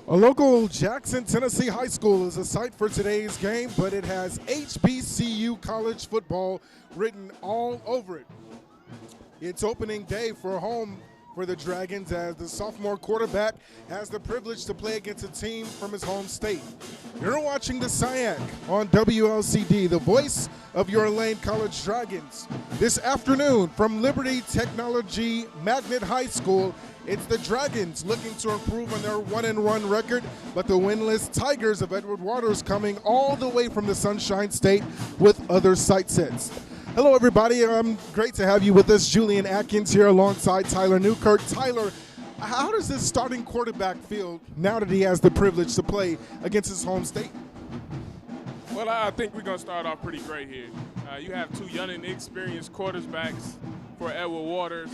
A local Jackson, Tennessee high school is a site for today's game, but it has HBCU college football written all over it. It's opening day for home for the Dragons as the sophomore quarterback has the privilege to play against a team from his home state. You're watching the SIAC on WLCD, the voice of your Lane College Dragons. This afternoon from Liberty Technology Magnet High School, it's the Dragons looking to improve on their 1-1 record, but the winless Tigers of Edward Waters coming all the way from the Sunshine State with other sight sets. Hello, everybody. Great to have you with us. Julian Atkins here alongside Tyler Newkirk. Tyler, how does this starting quarterback feel now that he has the privilege to play against his home state? Well, I think we're going to start off pretty great here. You have two young and inexperienced quarterbacks for Edward Waters.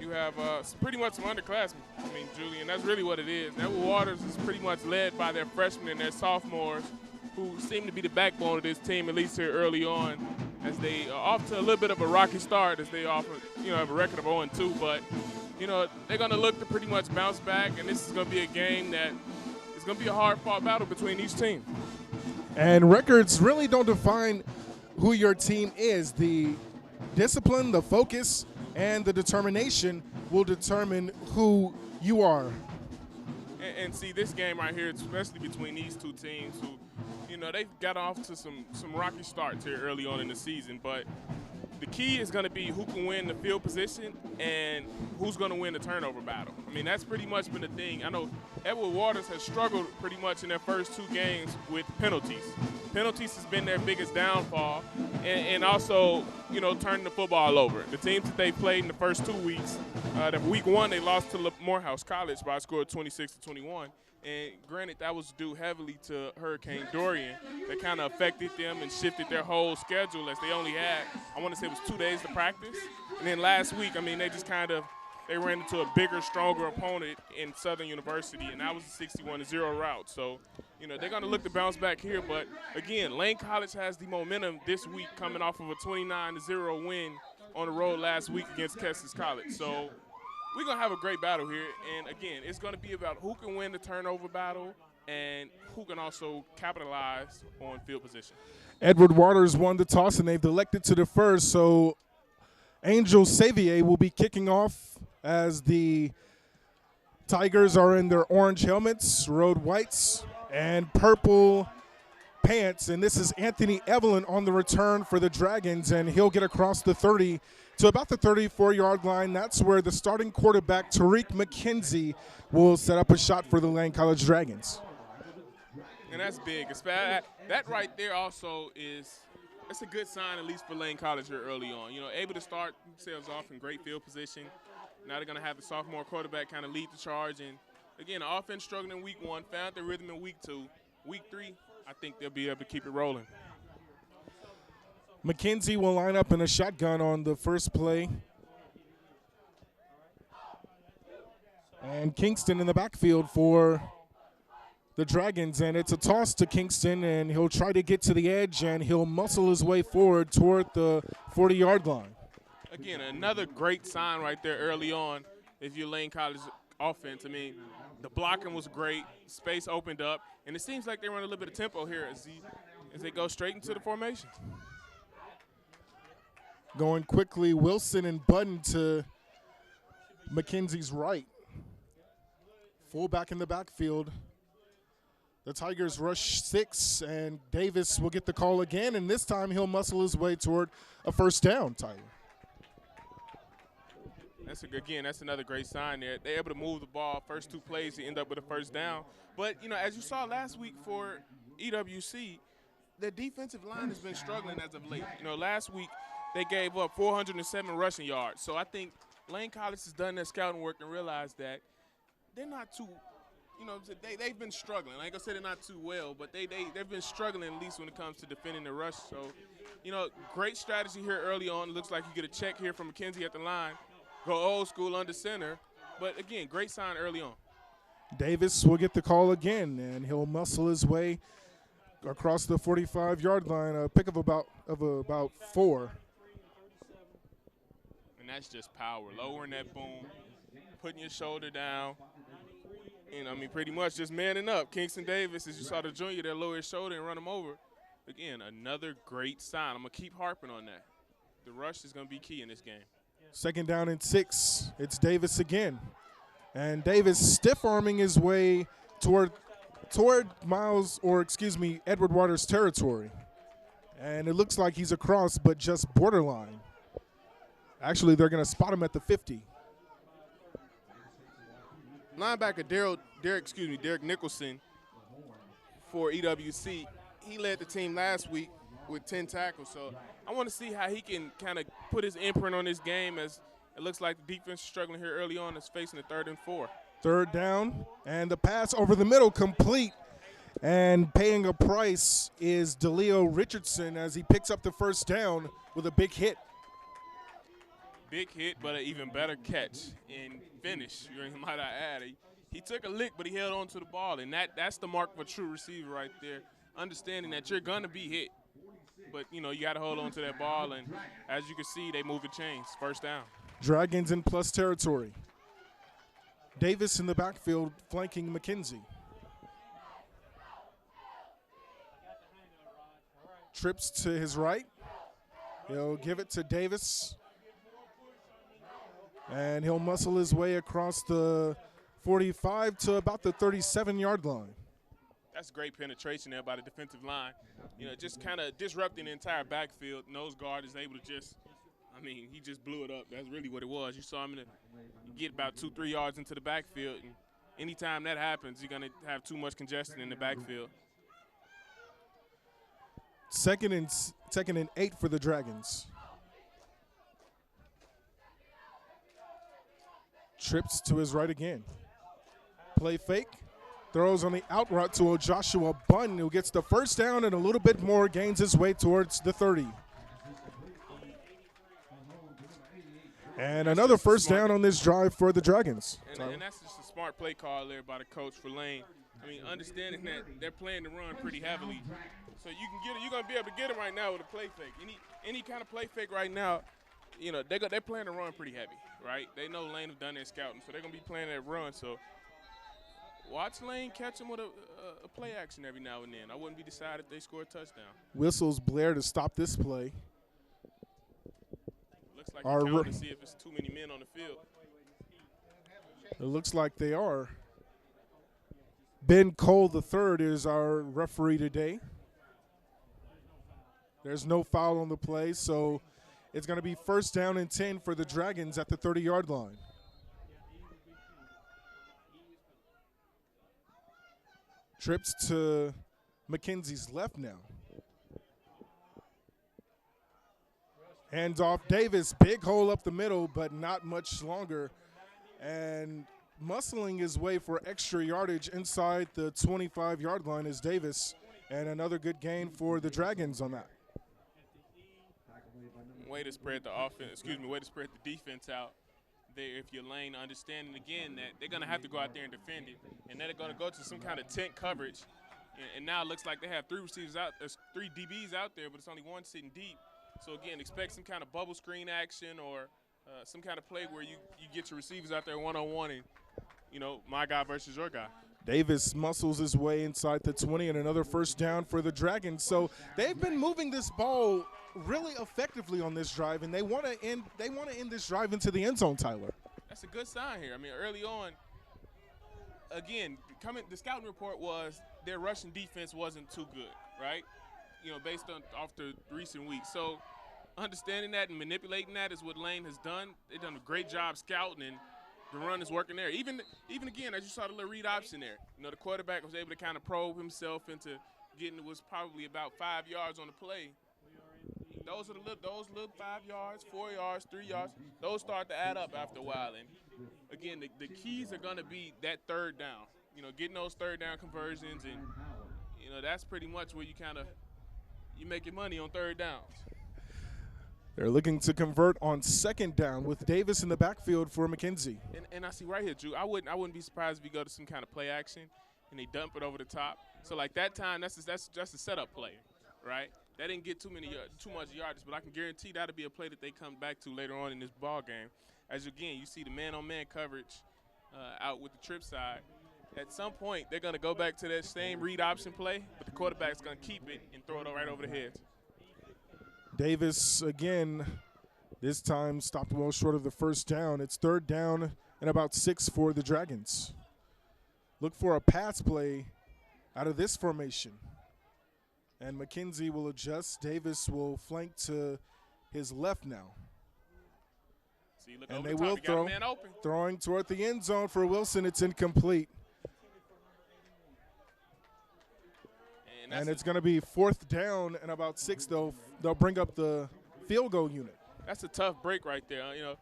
You have pretty much some underclassmen. I mean, Julian, that's really what it is. Edward Waters is pretty much led by their freshmen and their sophomores, who seem to be the backbone of this team, at least here early on, as they are off to a little bit of a rocky start, as they offer, have a record of 0-2. But, they're going to look to pretty much bounce back, and this is going to be a game that is going to be a hard-fought battle between each team. And records really don't define who your team is. The discipline, the focus, and the determination will determine who you are. And see, this game right here, especially between these two teams who, they've got off to some rocky starts here early on in the season, but the key is going to be who can win the field position and who's going to win the turnover battle. I mean, that's pretty much been the thing. I know Edward Waters has struggled pretty much in their first two games with penalties. Penalties has been their biggest downfall, and also, turning the football over. The teams that they played in the first 2 weeks, week one they lost to Morehouse College by a score of 26-21. And granted, that was due heavily to Hurricane Dorian that kind of affected them and shifted their whole schedule, as they only had, I want to say it was 2 days to practice. And then last week, they ran into a bigger, stronger opponent in Southern University, and that was a 61-0 route. So, they're going to look to bounce back here. But, again, Lane College has the momentum this week coming off of a 29-0 win on the road last week against Kestis College. So we're going to have a great battle here. And, again, it's going to be about who can win the turnover battle and who can also capitalize on field position. Edward Waters won the toss, and they've elected to defer. So Angel Xavier will be kicking off as the Tigers are in their orange helmets, road whites, and purple pants. And this is Anthony Evelyn on the return for the Dragons, and he'll get across the 30 to about the 34-yard line. That's where the starting quarterback, Tariq McKenzie, will set up a shot for the Lane College Dragons. And that's big. That right there also it's a good sign, at least for Lane College here early on. Able to start themselves off in great field position. Now they're going to have the sophomore quarterback kind of lead the charge. And, again, the offense struggled in week one, found their rhythm in week two. Week three, I think they'll be able to keep it rolling. McKenzie will line up in a shotgun on the first play. And Kingston in the backfield for the Dragons, and it's a toss to Kingston, and he'll try to get to the edge, and he'll muscle his way forward toward the 40-yard line. Again, another great sign right there early on if you're Lane College offense. I mean, the blocking was great, space opened up, and it seems like they run a little bit of tempo here as they go straight into the formation. Going quickly, Wilson and Budden to McKenzie's right. Fullback in the backfield. The Tigers rush 6, and Davis will get the call again, and this time he'll muscle his way toward a first down, Tyler. That's another great sign there. They're able to move the ball. First two plays, they end up with a first down. But, as you saw last week for EWC, the defensive line has been struggling as of late. Last week they gave up 407 rushing yards. So I think Lane College has done their scouting work and realized that they're not too they've been struggling. Like I said, they're not too well, but they've been struggling at least when it comes to defending the rush. So, great strategy here early on. Looks like you get a check here from McKenzie at the line. Go old school under center. But, again, great sign early on. Davis will get the call again, and he'll muscle his way across the 45-yard line, a pick of about 4. And that's just power. Lowering that boom, putting your shoulder down, And I mean, pretty much just manning up. Kingston Davis, as you saw the junior, there lower his shoulder and run him over. Again, another great sign. I'm going to keep harping on that. The rush is going to be key in this game. 2nd down and 6. It's Davis again. And Davis stiff-arming his way toward Edward Waters' territory. And it looks like he's across, but just borderline. Actually, they're going to spot him at the 50. Linebacker Derek Nicholson for EWC, he led the team last week with 10 tackles. So I want to see how he can kind of put his imprint on this game, as it looks like the defense is struggling here early on. It's facing a 3rd and 4. 3rd down, and the pass over the middle complete. And paying a price is DeLeo Richardson as he picks up the 1st down with a big hit. Big hit, but an even better catch and finish, might I add. He took a lick, but he held on to the ball, and that's the mark of a true receiver right there, understanding that you're going to be hit. But, you got to hold on to that ball, and as you can see, they move the chains. 1st down. Dragons in plus territory. Davis in the backfield flanking McKenzie. Trips to his right. He'll give it to Davis. And he'll muscle his way across the 45 to about the 37-yard line. That's great penetration there by the defensive line. Just kind of disrupting the entire backfield. Nose guard is able to he just blew it up. That's really what it was. You saw him get about 2-3 yards into the backfield. And anytime that happens, you're going to have too much congestion in the backfield. Second and 8 for the Dragons. Trips to his right again. Play fake. Throws on the out route to a Joshua Bunn, who gets the 1st down and a little bit more, gains his way towards the 30. And another 1st down on this drive for the Dragons. And that's just a smart play call there by the coach for Lane. Understanding that they're playing the run pretty heavily. So you can get it. You're going to be able to get it right now with a play fake. Any kind of play fake right now, they're playing the run pretty heavy, right? They know Lane have done their scouting, so they're going to be playing that run. So watch Lane catch them with a play action every now and then. I wouldn't be decided if they score a touchdown. Whistles Blair to stop this play. Looks like they're counting to see if it's too many men on the field. It looks like they are. Ben Cole III is our referee today. There's no foul on the play, so it's going to be 1st down and 10 for the Dragons at the 30-yard line. Trips to McKenzie's left now. Hands off Davis, big hole up the middle, but not much longer. And muscling his way for extra yardage inside the 25-yard line is Davis. And another good gain for the Dragons on that. Way to spread the defense out there if you're Lane, understanding again that they're going to have to go out there and defend it, and then they're going to go to some kind of tent coverage. And now it looks like they have 3 receivers out. There's 3 DBs out there, but it's only 1 sitting deep. So again, expect some kind of bubble screen action or some kind of play where you get your receivers out there one-on-one and, my guy versus your guy. Davis muscles his way inside the 20 and another 1st down for the Dragons. So they've been moving this ball really effectively on this drive, and they want to end this drive into the end zone, Tyler. That's a good sign here. Early on, again, the scouting report was their rushing defense wasn't too good, right? Based off the recent weeks. So understanding that and manipulating that is what Lane has done. They've done a great job scouting, and the run is working there. Even again, as you saw the little read option there, the quarterback was able to kind of probe himself into getting, it was probably about 5 yards on the play. Those little 5 yards, 4 yards, 3 yards, those start to add up after a while. And again, the keys are going to be that 3rd down. Getting those 3rd down conversions, and that's pretty much where you make your money on 3rd downs. They're looking to convert on 2nd down with Davis in the backfield for McKenzie. And I see right here, Drew, I wouldn't be surprised if you go to some kind of play action and they dump it over the top. So like that time, that's just a setup play, right? That didn't get too much yardage, but I can guarantee that'll be a play that they come back to later on in this ball game. As again, you see the man-on-man coverage out with the trip side, at some point they're going to go back to that same read option play, but the quarterback's going to keep it and throw it right over the heads. Davis, again, this time stopped well short of the first down. It's 3rd down and about 6 for the Dragons. Look for a pass play out of this formation. And McKenzie will adjust. Davis will flank to his left now. See, look And over they the top. will You got throw. a man open. Throwing toward the end zone for Wilson. It's incomplete. And it's going to be 4th down and about 6. They'll bring up the field goal unit. That's a tough break right there. You know,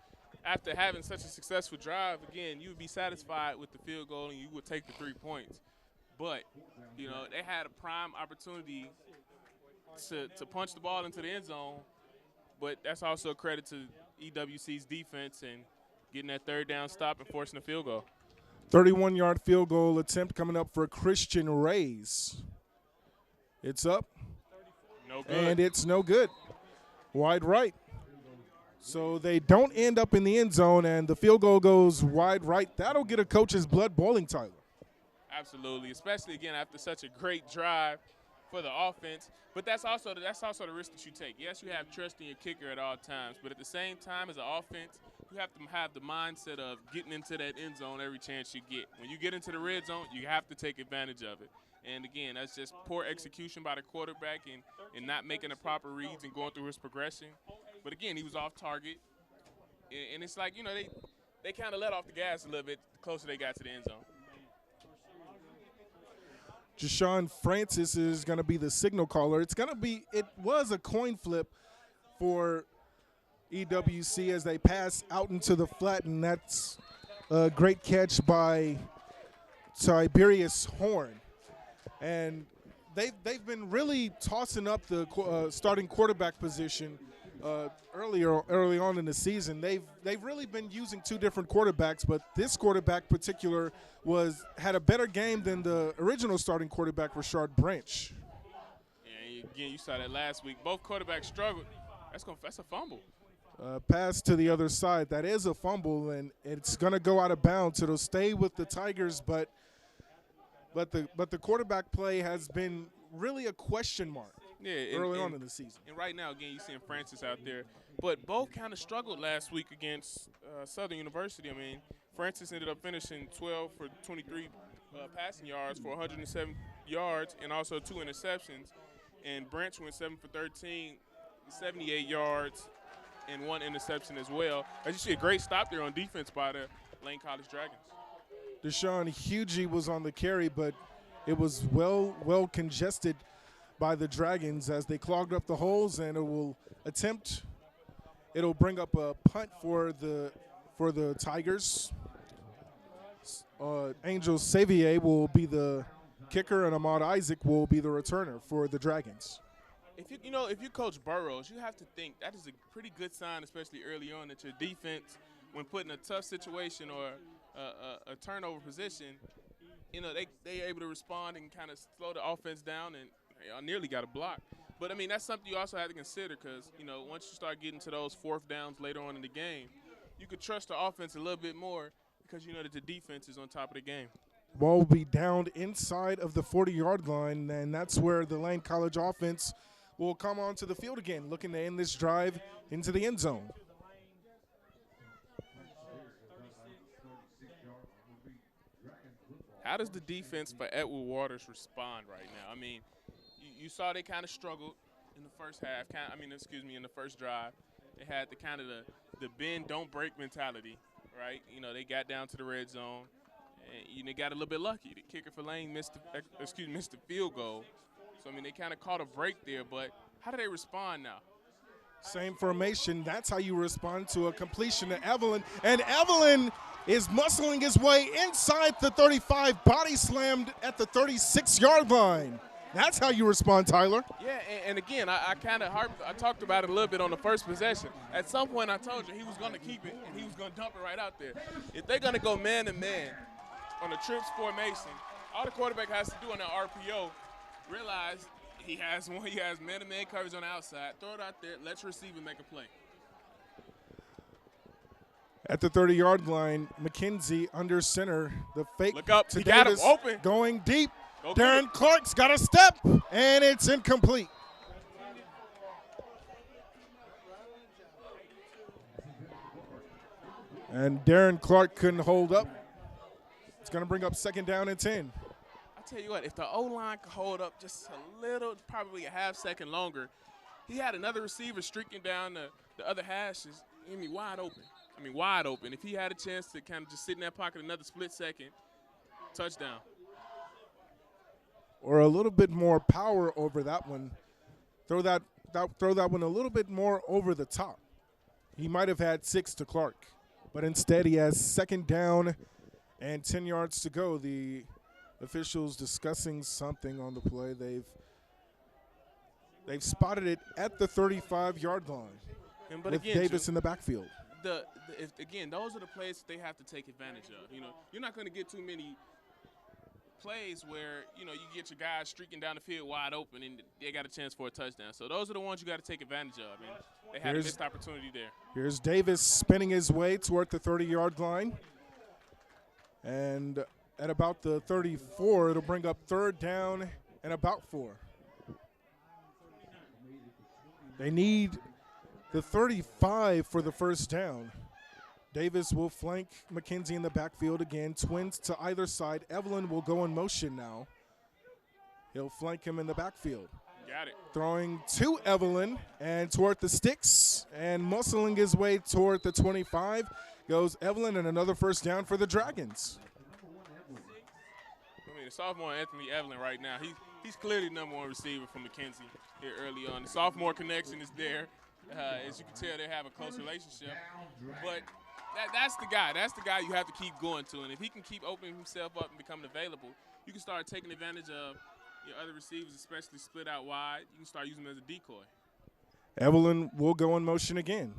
after having such a successful drive, again, you would be satisfied with the field goal and you would take the 3 points. But, you know, they had a prime opportunity to punch the ball into the end zone. But that's also a credit to EWC's defense and getting that 3rd down stop and forcing a field goal. 31-yard field goal attempt coming up for Christian Rays. It's up. No good. And it's no good. Wide right. So they don't end up in the end zone, and the field goal goes wide right. That'll get a coach's blood boiling, Tyler. Absolutely, especially, again, after such a great drive for the offense. But that's also the risk that you take. Yes, you have trust in your kicker at all times, but at the same time, as an offense, you have to have the mindset of getting into that end zone every chance you get. When you get into the red zone, you have to take advantage of it. And, again, that's just poor execution by the quarterback and not making the proper reads and going through his progression. But, again, he was off target. And it's like, you know, they kind of let off the gas a little bit the closer they got to the end zone. Jashawn Francis is going to be the signal caller. It was a coin flip for EWC as they pass out into the flat, and that's a great catch by Tiberius Horn. And they've been really tossing up the starting quarterback position early on in the season. They've really been using 2 different quarterbacks, but this quarterback particular had a better game than the original starting quarterback, Rashard Branch. Yeah, again, you saw that last week. Both quarterbacks struggled. That's a fumble. Pass to the other side. That is a fumble, and it's going to go out of bounds. It'll stay with the Tigers, but the quarterback play has been really a question mark early on in the season. And right now, again, you're seeing Francis out there. But both kind of struggled last week against Southern University. I mean, Francis ended up finishing 12 for 23 passing yards for 107 yards and also 2 interceptions. And Branch went 7 for 13, 78 yards, and 1 interception as well. As you see, a great stop there on defense by the Lane College Dragons. Deshaun Hugie was on the carry, but it was well congested by the Dragons as they clogged up the holes, and it'll bring up a punt for the Tigers. Angel Xavier will be the kicker, and Ahmad Isaac will be the returner for the Dragons. If you coach Burrows, you have to think that is a pretty good sign, especially early on, that your defense, when put in a tough situation or a turnover position, you know, they're able to respond and kind of slow the offense down, and I nearly got a block. But, I mean, that's something you also have to consider because, you know, once you start getting to those 4th downs later on in the game, you could trust the offense a little bit more because you know that the defense is on top of the game. Ball will be downed inside of the 40-yard line, and that's where the Lane College offense will come onto the field again, looking to end this drive into the end zone. How does the defense for Edward Waters respond right now? I mean, you saw they kind of struggled in the first half. In the first drive. They had the bend, don't break mentality, right? You know, they got down to the red zone, and they got a little bit lucky. The kicker for Lane missed the field goal. So, I mean, they kind of caught a break there, but how do they respond now? Same formation. That's how you respond to a completion to Evelyn. And Evelyn is muscling his way inside the 35, body slammed at the 36-yard line. That's how you respond, Tyler. Yeah, and again, I talked about it a little bit on the first possession. At some point, I told you he was going to keep it, and he was going to dump it right out there. If they're going to go man-to-man on the trips formation, all the quarterback has to do on that RPO, realize he has man-to-man coverage on the outside, throw it out there, let your receiver make a play. At the 30-yard line, McKenzie under center. The fake Look up. to He got him Davis open. going deep. Go get Darren it. Clark's got a step, and it's incomplete. And Darren Clark couldn't hold up. It's going to bring up 2nd down and 10. I tell you what, if the O-line could hold up just a little, probably a half-second longer, he had another receiver streaking down the other hashes. Wide open. Wide open. If he had a chance to kind of just sit in that pocket another split second, touchdown. Or a little bit more power over that one. Throw that one a little bit more over the top. He might have had 6 to Clark, but instead he has 2nd down and 10 yards to go. The officials discussing something on the play. They've spotted it at the 35-yard line But with again, Davis in the backfield. Again, those are the plays that they have to take advantage of. You're not going to get too many plays where, you get your guys streaking down the field wide open and they got a chance for a touchdown. So those are the ones you got to take advantage of. And they had a missed opportunity there. Here's Davis spinning his way toward the 30-yard line. And at about the 34, it'll bring up 3rd down and about 4. They need the 35 for the 1st down. Davis will flank McKenzie in the backfield again. Twins to either side. Evelyn will go in motion now. He'll flank him in the backfield. Got it. Throwing to Evelyn and toward the sticks and muscling his way toward the 25 goes Evelyn, and another 1st down for the Dragons. The sophomore Anthony Evelyn right now, he's clearly the #1 receiver for McKenzie here early on. The sophomore connection is there. As you can tell, they have a close relationship. But that's the guy. That's the guy you have to keep going to. And if he can keep opening himself up and becoming available, you can start taking advantage of your other receivers, especially split out wide. You can start using them as a decoy. Evelyn will go in motion again.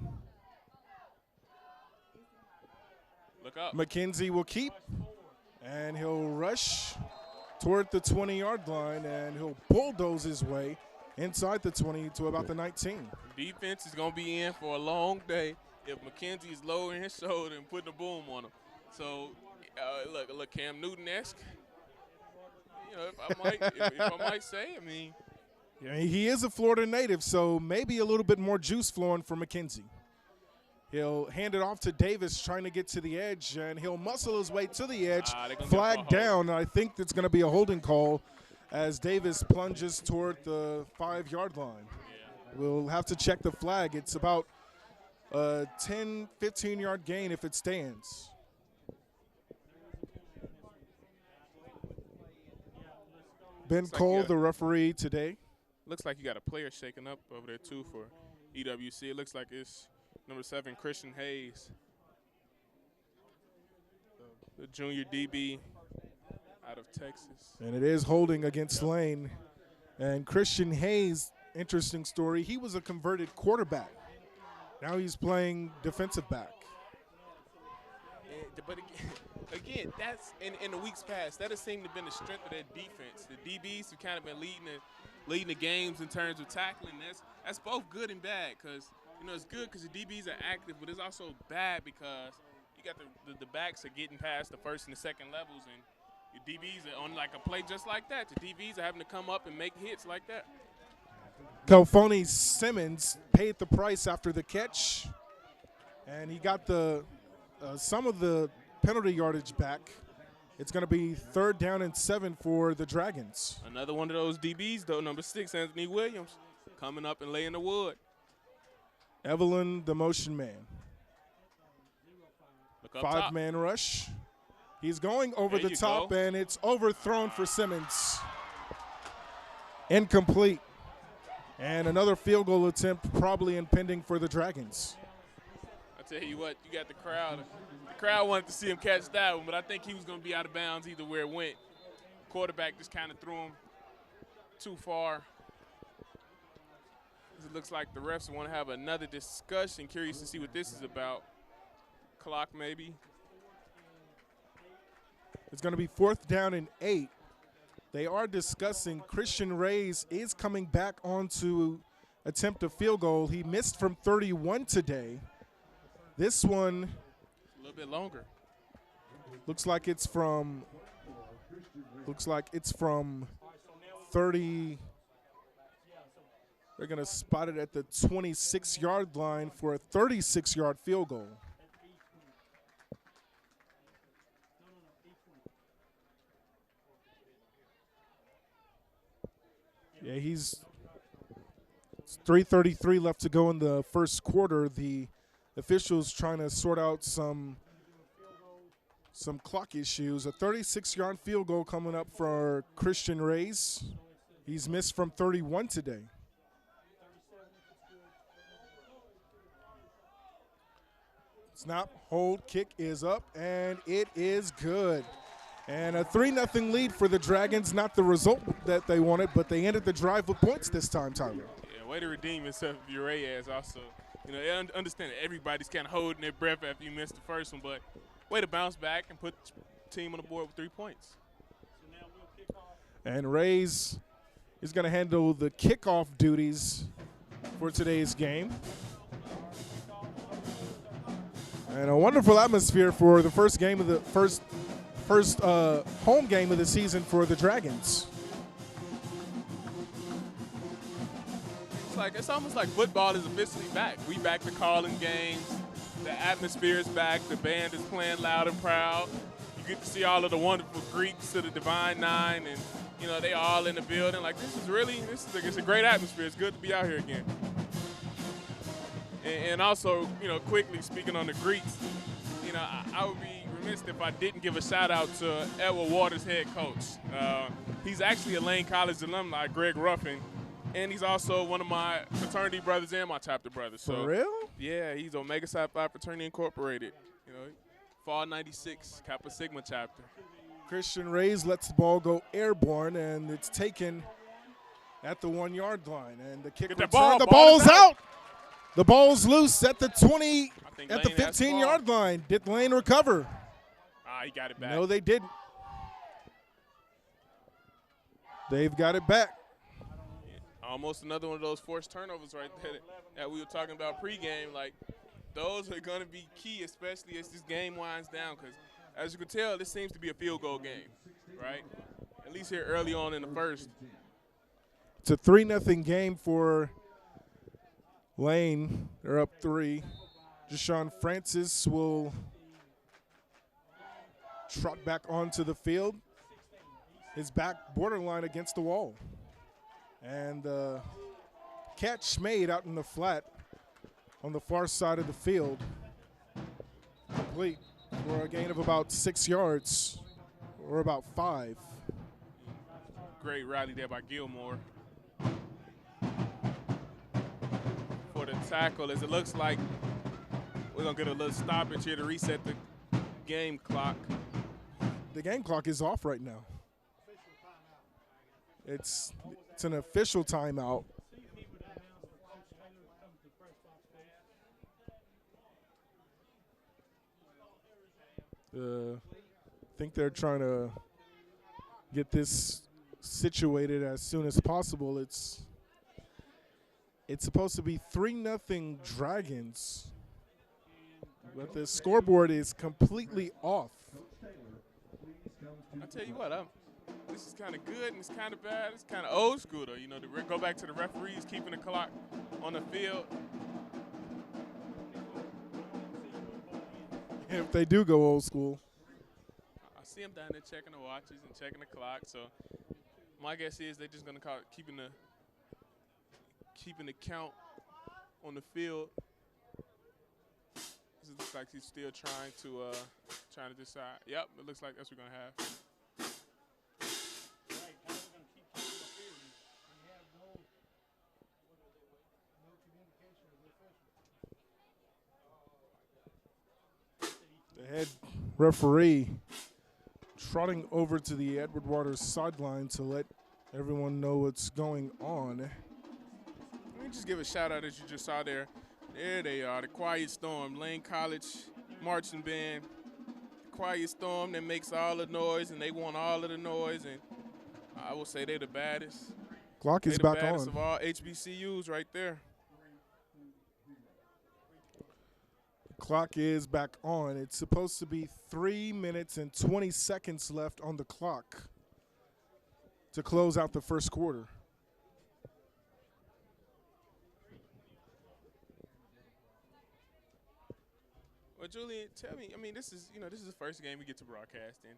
Look up. McKenzie will keep, and he'll rush toward the 20-yard line, and he'll bulldoze his way inside the 20 to about the 19. Defense is going to be in for a long day if McKenzie is lowering his shoulder and putting a boom on him. So, look, Cam Newton-esque. If I might say, Yeah, he is a Florida native, so maybe a little bit more juice flowing for McKenzie. He'll hand it off to Davis, trying to get to the edge, and he'll muscle his way to the edge. Flag down. I think it's going to be a holding call as Davis plunges toward the 5-yard line. Yeah. We'll have to check the flag. It's about a 10, 15-yard gain if it stands. Ben Cole, the referee today. Looks like you got a player shaking up over there, too, for EWC. It looks like it's number 7, Christian Hayes, the junior DB out of Texas. And it is holding against Lane. And Christian Hayes, interesting story, he was a converted quarterback. Now he's playing defensive back. But again, that's in the weeks past, that has seemed to have been the strength of their defense. The DBs have kind of been leading the games in terms of tackling. That's both good and bad because, it's good because the DBs are active, but it's also bad because you got the backs are getting past the 1st and the 2nd levels, and your DBs are on like a play just like that. The DBs are having to come up and make hits like that. Kelfoni Simmons paid the price after the catch, and he got some of the penalty yardage back. It's going to be 3rd down and 7 for the Dragons. Another one of those DBs, though, number 6, Anthony Williams, coming up and laying the wood. Evelyn, the motion man. 5-man rush. He's going over the top, and it's overthrown for Simmons. Incomplete. And another field goal attempt probably impending for the Dragons. I tell you what, you got the crowd. The crowd wanted to see him catch that one, but I think he was going to be out of bounds either where it went. Quarterback just kind of threw him too far. It looks like the refs want to have another discussion. Curious to see what this is about. Clock maybe. It's going to be 4th down and 8. They are discussing Christian Reyes is coming back on to attempt a field goal. He missed from 31 today. This one little bit longer. Looks like it's from 30. They're going to spot it at the 26-yard line for a 36-yard field goal. Yeah, it's 3:33 left to go in the first quarter. The officials trying to sort out some clock issues. A 36-yard field goal coming up for Christian Reyes. He's missed from 31 today. Snap, hold, kick is up, and it is good. And a 3-0 lead for the Dragons. Not the result that they wanted, but they ended the drive with points this time, Tyler. Yeah, way to redeem yourself, Reyes also. You know, I understand that everybody's kind of holding their breath after you missed the first one, but way to bounce back and put the team on the board with 3 points. So now we'll kick off. And Reyes is going to handle the kickoff duties for today's game. And a wonderful atmosphere for the first game of the first home game of the season for the Dragons. It's almost like football is officially back. We back to calling games. The atmosphere is back. The band is playing loud and proud. You get to see all of the wonderful Greeks to the Divine Nine, and you know they all in the building. Like it's a great atmosphere. It's good to be out here again. And also, you know, quickly speaking on the Greeks, you know, I would be remiss if I didn't give a shout out to Edward Waters' head coach. He's actually a Lane College alumni, Greg Ruffin, and he's also one of my fraternity brothers and my chapter brothers. So, for real? Yeah, he's Omega Psi Phi Fraternity Incorporated. You know, Fall 96 Kappa Sigma chapter. Christian Reyes lets the ball go airborne, and it's taken at the 1-yard line. And the kick return. The ball's out. The ball's loose at the 20, at the 15-yard line. Did Lane recover? He got it back. No, they didn't. They've got it back. Yeah, almost another one of those forced turnovers right there that we were talking about pregame. Like, those are going to be key, especially as this game winds down, because as you can tell, this seems to be a field goal game, right? At least here early on in the first. It's a 3-0 game for Lane. They're up 3. Jashawn Francis will trot back onto the field. His back borderline against the wall. And catch made out in the flat on the far side of the field. Complete for a gain of about 6 yards, or about 5. Great rally there by Gilmore. For the tackle, as it looks like we're going to get a little stoppage here to reset the game clock. The game clock is off right now. It's an official timeout. I think they're trying to get this situated as soon as possible. It's supposed to be 3-0 Dragons, but the scoreboard is completely off. I tell you what, this is kind of good and it's kind of bad. It's kind of old school, though. You know, to go back to the referees keeping the clock on the field. If they do go old school. I see them down there checking the watches and checking the clock. So my guess is they're just going to call it keeping the count on the field. This looks like he's still trying to decide. Yep, it looks like that's what we're going to have. The head referee trotting over to the Edward Waters sideline to let everyone know what's going on. Let me just give a shout out as you just saw there. There they are, the Quiet Storm, Lane College marching band. The Quiet Storm that makes all the noise, and they want all of the noise, and I will say they're the baddest. Clock is back on. They're the baddest of all HBCUs right there. Clock is back on. It's supposed to be 3 minutes and 20 seconds left on the clock to close out the first quarter. Well, Julian, tell me. I mean, this is the first game we get to broadcast in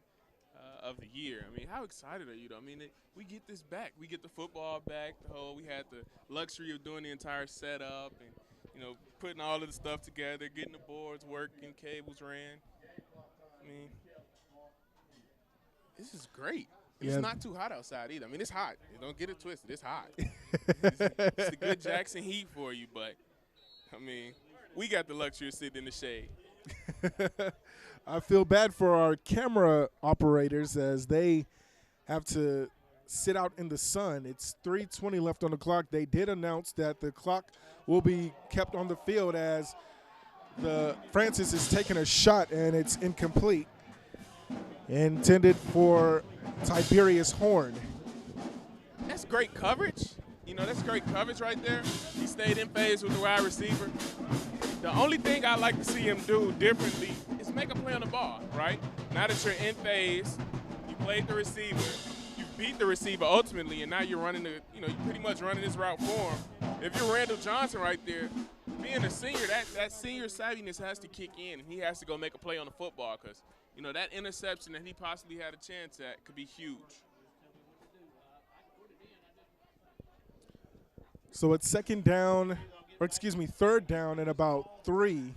of the year. I mean, how excited are you? Though? I mean, we get this back. We get the football back. We had the luxury of doing the entire setup and putting all of the stuff together, getting the boards working, cables ran. I mean, this is great. It's not too hot outside either. I mean, it's hot. Don't get it twisted. It's hot. It's the good Jackson heat for you, but I mean, we got the luxury of sitting in the shade. I feel bad for our camera operators as they have to sit out in the sun. It's 3:20 left on the clock. They did announce that the clock will be kept on the field as Francis is taking a shot and it's incomplete. Intended for Tiberius Horn. That's great coverage. That's great coverage right there. He stayed in phase with the wide receiver. The only thing I like to see him do differently is make a play on the ball, right? Now that you're in phase, you played the receiver, you beat the receiver ultimately, and now you're running you're pretty much running this route for him. If you're Randall Johnson right there, being a senior, that senior savviness has to kick in, and he has to go make a play on the football because, that interception that he possibly had a chance at could be huge. So it's third down and about 3.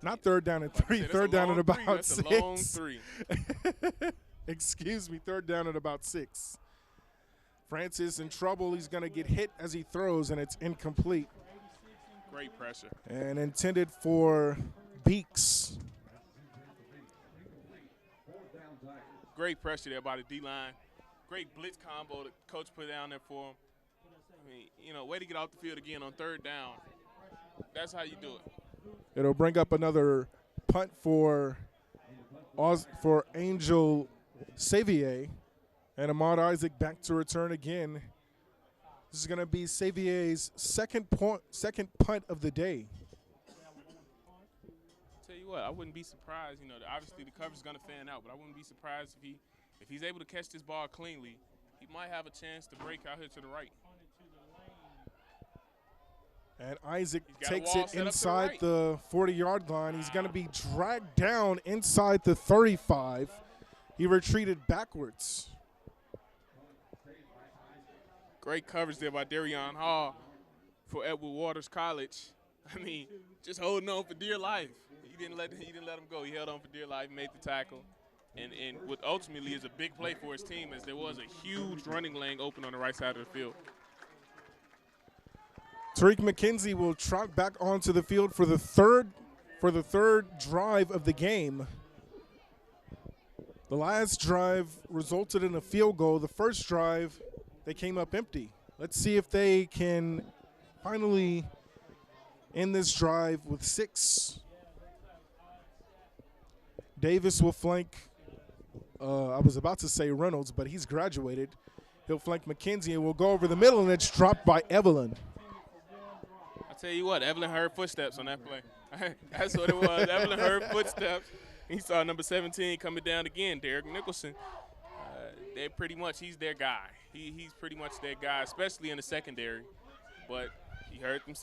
Not third down and 3, third down and about 6. That's a long 3. Excuse me, third down at about 6. Francis in trouble. He's going to get hit as he throws, and it's incomplete. Great pressure. And intended for Beeks. Great pressure there by the D-line. Great blitz combo the coach put down there for him. I mean, way to get off the field again on third down. That's how you do it. It'll bring up another punt for Angel Xavier. And Ahmad Isaac back to return again. This is going to be Xavier's second punt of the day. Tell you what, I wouldn't be surprised. Obviously the coverage is going to fan out, but I wouldn't be surprised if he's able to catch this ball cleanly. He might have a chance to break out here to the right. And Isaac takes it inside the 40-yard line. He's going to be dragged down inside the 35. He retreated backwards. Great coverage there by Darion Hall for Edward Waters College. I mean, just holding on for dear life. He didn't let him go. He held on for dear life, made the tackle. And what ultimately is a big play for his team as there was a huge running lane open on the right side of the field. Tariq McKenzie will trot back onto the field for the third drive of the game. The last drive resulted in a field goal. The first drive, they came up empty. Let's see if they can finally end this drive with 6. Davis will flank, I was about to say Reynolds, but he's graduated. He'll flank McKenzie and will go over the middle, and it's dropped by Evelyn. I tell you what, Evelyn heard footsteps on that play. That's what it was. Evelyn heard footsteps. He saw number 17 coming down again, Derek Nicholson. They're pretty much, he's their guy. He's pretty much their guy, especially in the secondary. But he heard them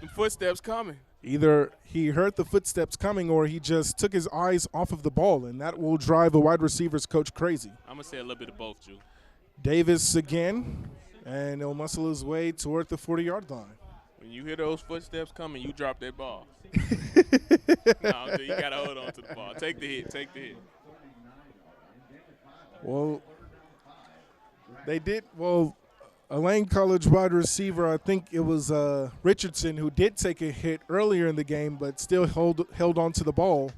footsteps coming. Either he heard the footsteps coming or he just took his eyes off of the ball, and that will drive a wide receivers coach crazy. I'm going to say a little bit of both, Drew. Davis again, and he'll muscle his way toward the 40-yard line. When you hear those footsteps coming, you drop that ball. No, you got to hold on to the ball. Take the hit. Well, they did. Well, a Lane College wide receiver, I think it was Richardson, who did take a hit earlier in the game, but still held on to the ball.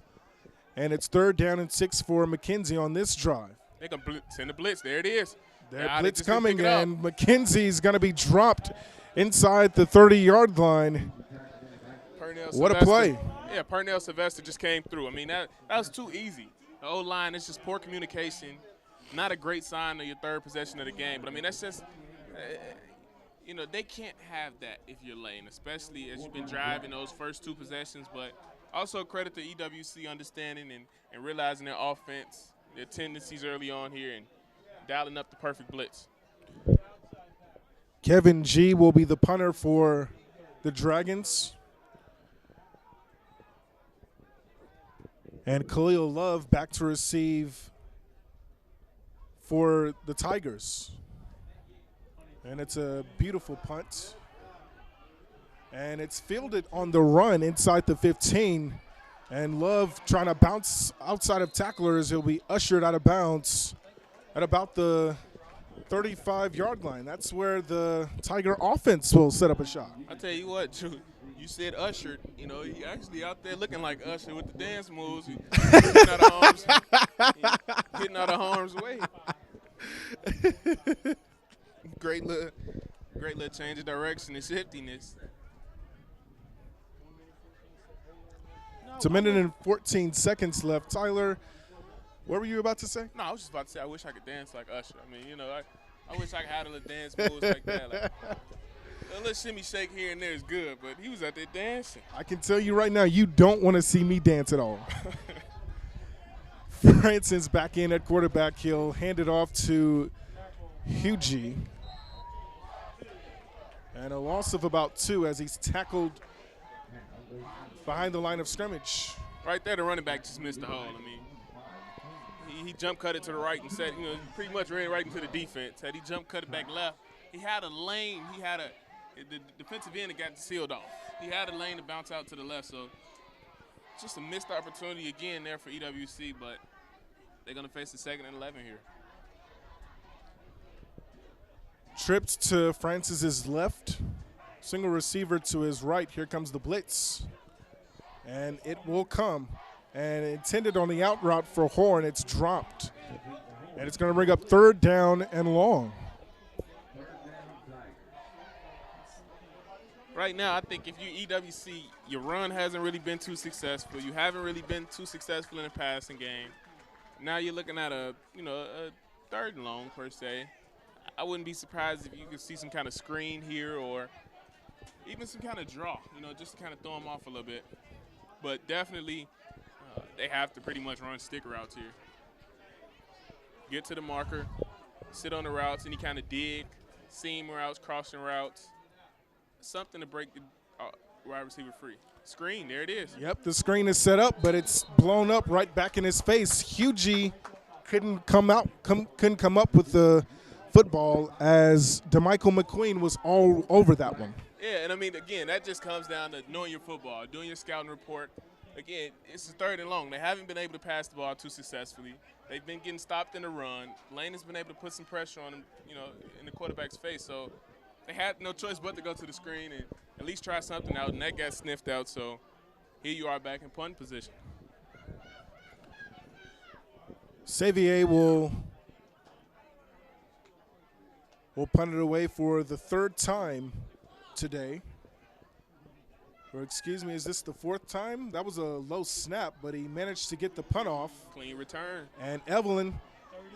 And it's 3rd down and 6 for McKenzie on this drive. They're going to send the blitz. There it is. Their blitz coming, and McKenzie's going to be dropped inside the 30-yard line. What a play. Yeah, Pernell Sylvester just came through. I mean, that was too easy. The O-line, it's just poor communication. Not a great sign of your third possession of the game. But, I mean, that's just you know, they can't have that if you're Lane, especially as you've been driving those first 2 possessions. But also credit to EWC understanding and realizing their offense, their tendencies early on here, and dialing up the perfect blitz. Kevin G will be the punter for the Dragons. And Khalil Love back to receive for the Tigers. And it's a beautiful punt. And it's fielded on the run inside the 15. And Love trying to bounce outside of tacklers. He'll be ushered out of bounds at about the 35-yard line. That's where the Tiger offense will set up a shot. I tell you what, Drew, you said ushered. You know, he actually out there looking like Usher with the dance moves. Hitting out of harm's way. Great little change of direction and shiftiness. It's a minute and 14 seconds left. Tyler, what were you about to say? No, I was just about to say I wish I could dance like Usher. I mean, you know, I wish I could have a little dance moves like that. Like, a little shimmy shake here and there is good, but he was out there dancing. I can tell you right now, you don't want to see me dance at all. Franson's back in at quarterback. He'll hand it off to Hugie. And a loss of about 2 as he's tackled behind the line of scrimmage. Right there, the running back just missed the hole. I mean, he jump cut it to the right and said, you know, pretty much ran right into the defense. Had he jump cut it back left, he had a lane. The defensive end that got sealed off. He had a lane to bounce out to the left, so just a missed opportunity again there for EWC, but they're going to face the 2nd and 11 here. Trips to Francis's left. Single receiver to his right. Here comes the blitz. And it will come. And intended on the out route for Horn. It's dropped. And it's going to bring up 3rd down and long. Right now, I think if you EWC, your run hasn't really been too successful. You haven't really been too successful in the passing game. Now you're looking at a 3rd and long per se. I wouldn't be surprised if you could see some kind of screen here or even some kind of draw, you know, just to kind of throw them off a little bit. But definitely they have to pretty much run stick routes here. Get to the marker, sit on the routes, any kind of dig, seam routes, crossing routes, something to break the wide receiver free. Screen, there it is. Yep, the screen is set up, but it's blown up right back in his face. Hugie couldn't come up with the football as DeMichael McQueen was all over that one. Yeah, and I mean, again, that just comes down to knowing your football, doing your scouting report. Again, it's a 3rd and long. They haven't been able to pass the ball too successfully. They've been getting stopped in the run. Lane has been able to put some pressure on him, you know, in the quarterback's face. So they had no choice but to go to the screen and at least try something out, and that got sniffed out. So here you are back in punt position. Xavier will punt it away for the 3rd time today. Or excuse me, is this the 4th time? That was a low snap, but he managed to get the punt off. Clean return. And Evelyn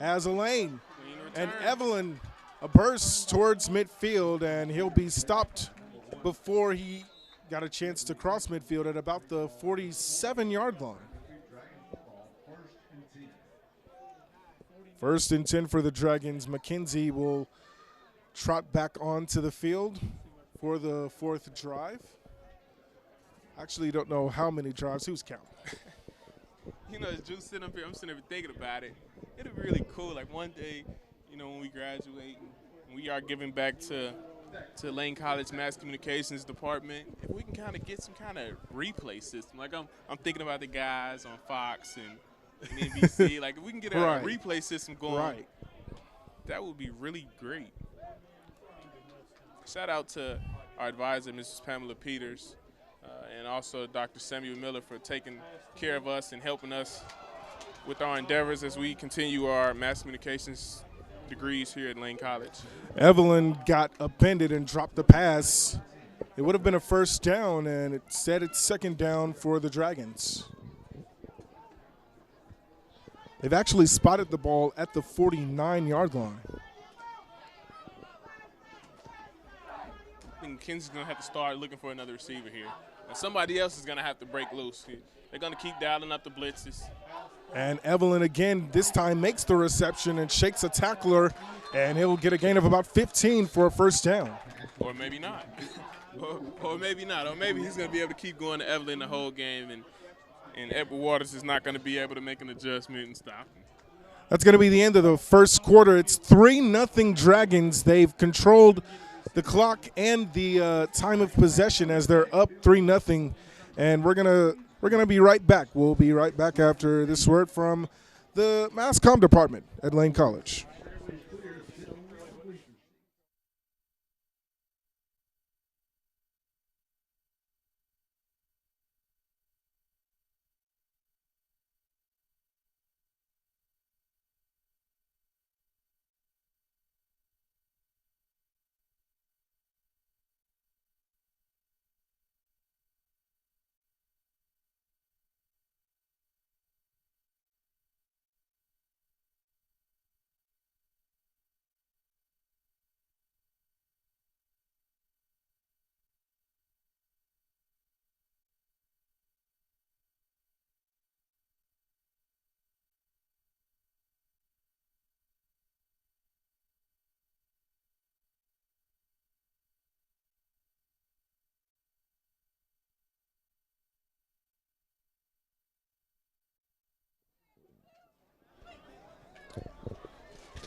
has a lane. Clean return. And Evelyn, a burst towards midfield, and he'll be stopped before he got a chance to cross midfield at about the 47-yard line. 1st and 10 for the Dragons. McKenzie will trot back onto the field for the 4th drive. Actually, don't know how many drives. Who's counting? You know, as Drew's sitting up here, I'm sitting up thinking about it. It'll be really cool. Like one day, you know, when we graduate, and we are giving back to Lane College Mass Communications Department, if we can kind of get some kind of replay system. Like I'm thinking about the guys on Fox and NBC. Like if we can get a replay system going, that would be really great. Shout out to our advisor, Mrs. Pamela Peters, and also Dr. Samuel Miller for taking care of us and helping us with our endeavors as we continue our mass communications degrees here at Lane College. Evelyn got upended and dropped the pass. It would have been a 1st down, and it said it's 2nd down for the Dragons. They've actually spotted the ball at the 49-yard line. McKenzie's going to have to start looking for another receiver here. And somebody else is going to have to break loose. They're going to keep dialing up the blitzes. And Evelyn again this time makes the reception and shakes a tackler, and he'll get a gain of about 15 for a first down. Or maybe not. or maybe not. Or maybe he's going to be able to keep going to Evelyn the whole game, and Edward Waters is not going to be able to make an adjustment and stop him. That's going to be the end of the first quarter. It's 3-0 Dragons. They've controlled the clock and the time of possession as they're up 3-0. And we're gonna be right back. We'll be right back after this word from the Mass Comm department at Lane College.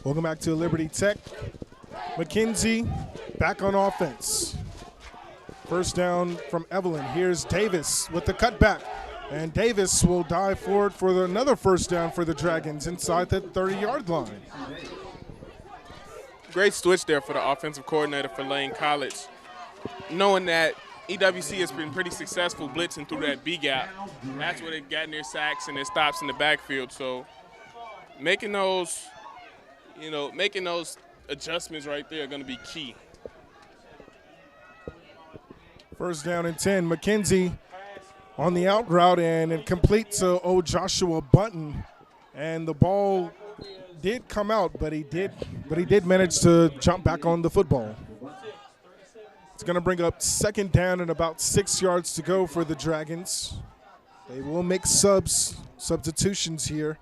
Welcome back to Liberty Tech. McKenzie back on offense. First down from Evelyn. Here's Davis with the cutback. And Davis will dive forward for another first down for the Dragons inside the 30-yard line. Great switch there for the offensive coordinator for Lane College. Knowing that EWC has been pretty successful blitzing through that B gap. That's where they've gotten their sacks and their stops in the backfield. So making those adjustments right there are going to be key. First down and 10. McKenzie on the out route, and it completes to Joshua Button. And the ball did come out, but he did manage to jump back on the football. It's going to bring up second down and about 6 yards to go for the Dragons. They will make substitutions here.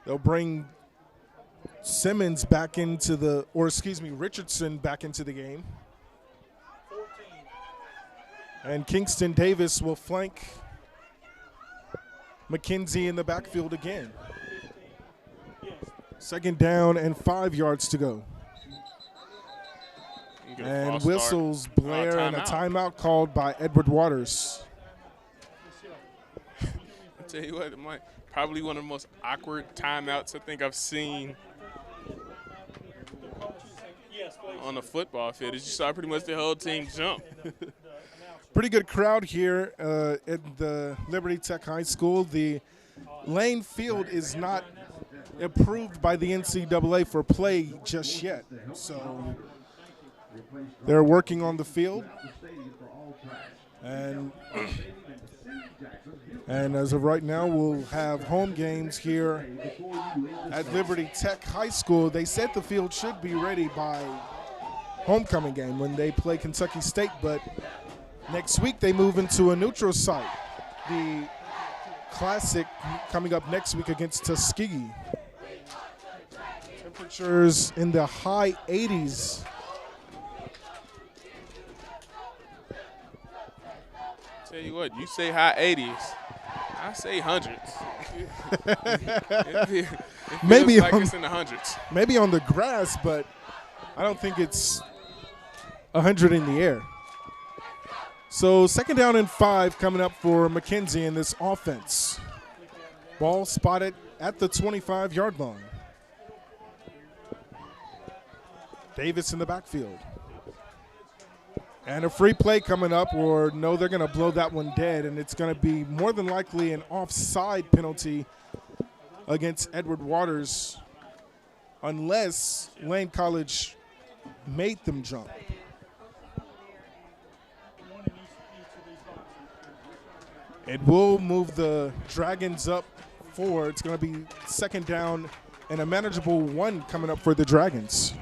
They'll bring Richardson back into the game. And Kingston Davis will flank McKenzie in the backfield again. Second down and 5 yards to go. And whistles blare and a timeout called by Edward Waters. I tell you what, probably one of the most awkward timeouts I think I've seen on a football field. You saw pretty much the whole team jump. Pretty good crowd here at the Liberty Tech High School. The Lane Field is not approved by the NCAA for play just yet, so they're working on the field. And as of right now, we'll have home games here at Liberty Tech High School. They said the field should be ready by homecoming game when they play Kentucky State, but next week they move into a neutral site. The Classic coming up next week against Tuskegee. Temperatures in the high 80s. Tell you what, you say high 80s. I say hundreds. it maybe like it's in the hundreds. Maybe on the grass, but I don't think it's 100 in the air. So second down and 5 coming up for McKenzie in this offense. Ball spotted at the 25-yard line. Davis in the backfield. And a free play coming up, or no, they're going to blow that one dead, and it's going to be more than likely an offside penalty against Edward Waters unless Lane College made them jump. It will move the Dragons up forward. It's going to be second down and a manageable one coming up for the Dragons.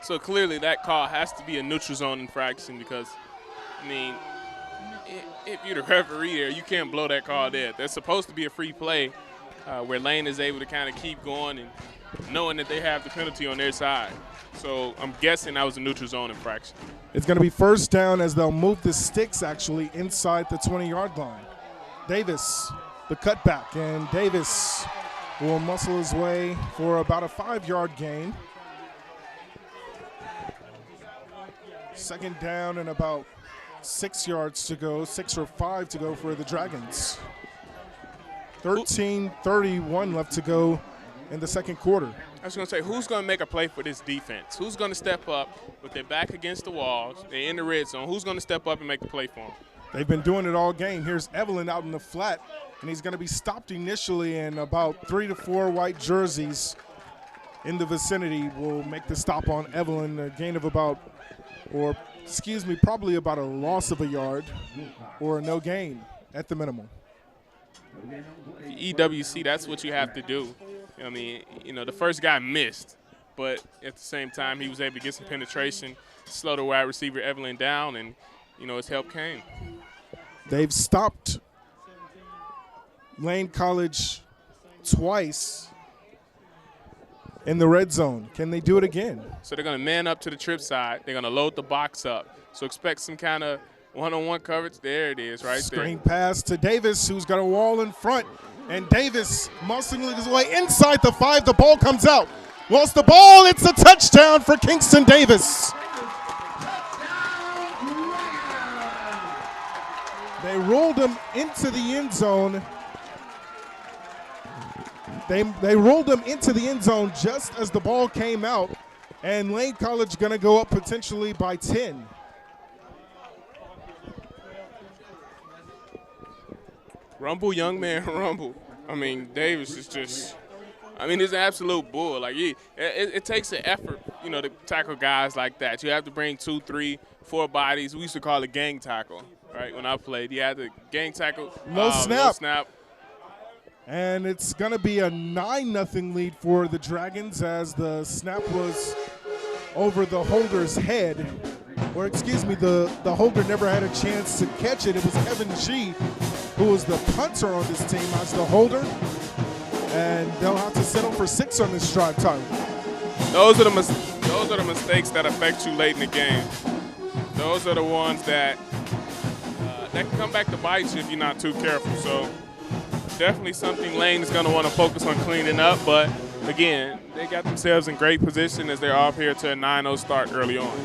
So clearly that call has to be a neutral zone infraction because, I mean, if you're the referee there, you can't blow that call dead. That's supposed to be a free play where Lane is able to kind of keep going and knowing that they have the penalty on their side. So I'm guessing that was a neutral zone infraction. It's going to be first down as they'll move the sticks actually inside the 20-yard line. Davis, the cutback, and Davis will muscle his way for about a 5-yard gain. Second down and about 6 yards to go, 6 or 5 to go for the Dragons. 13:31 left to go in the second quarter. I was going to say, who's going to make a play for this defense? Who's going to step up with their back against the walls? They're in the red zone. Who's going to step up and make the play for them? They've been doing it all game. Here's Evelyn out in the flat, and he's going to be stopped initially, and about 3 to 4 white jerseys in the vicinity will make the stop on Evelyn, a gain of about, or excuse me, probably about a loss of a yard or no gain at the minimum. EWC, that's what you have to do. I mean, you know, the first guy missed, but at the same time, he was able to get some penetration, slow the wide receiver Evelyn down, and, you know, his help came. They've stopped Lane College twice in the red zone. Can they do it again? So they're going to man up to the trip side. They're going to load the box up. So expect some kind of one-on-one coverage. There it is right there. Screen pass to Davis, who's got a wall in front. And Davis muscling his way inside the 5. The ball comes out. Lost the ball. It's a touchdown for Kingston Davis. They rolled him into the end zone. They rolled him into the end zone just as the ball came out. And Lane College going to go up potentially by 10. Rumble, young man, rumble. I mean, Davis is just, I mean, he's an absolute bull. Like, it takes an effort, you know, to tackle guys like that. You have to bring 2, 3, 4 bodies. We used to call it gang tackle, right, when I played. You had to gang tackle. No snap. No snap. And it's going to be a 9-0 lead for the Dragons as the snap was over the holder's head. Or excuse me, the holder never had a chance to catch it. It was Kevin G, who was the punter on this team, as the holder. And they'll have to settle for 6 on this drive time. Those are the mistakes that affect you late in the game. Those are the ones that can come back to bite you if you're not too careful. So definitely something Lane is going to want to focus on cleaning up. But, again, they got themselves in great position as they're off here to a 9-0 start early on.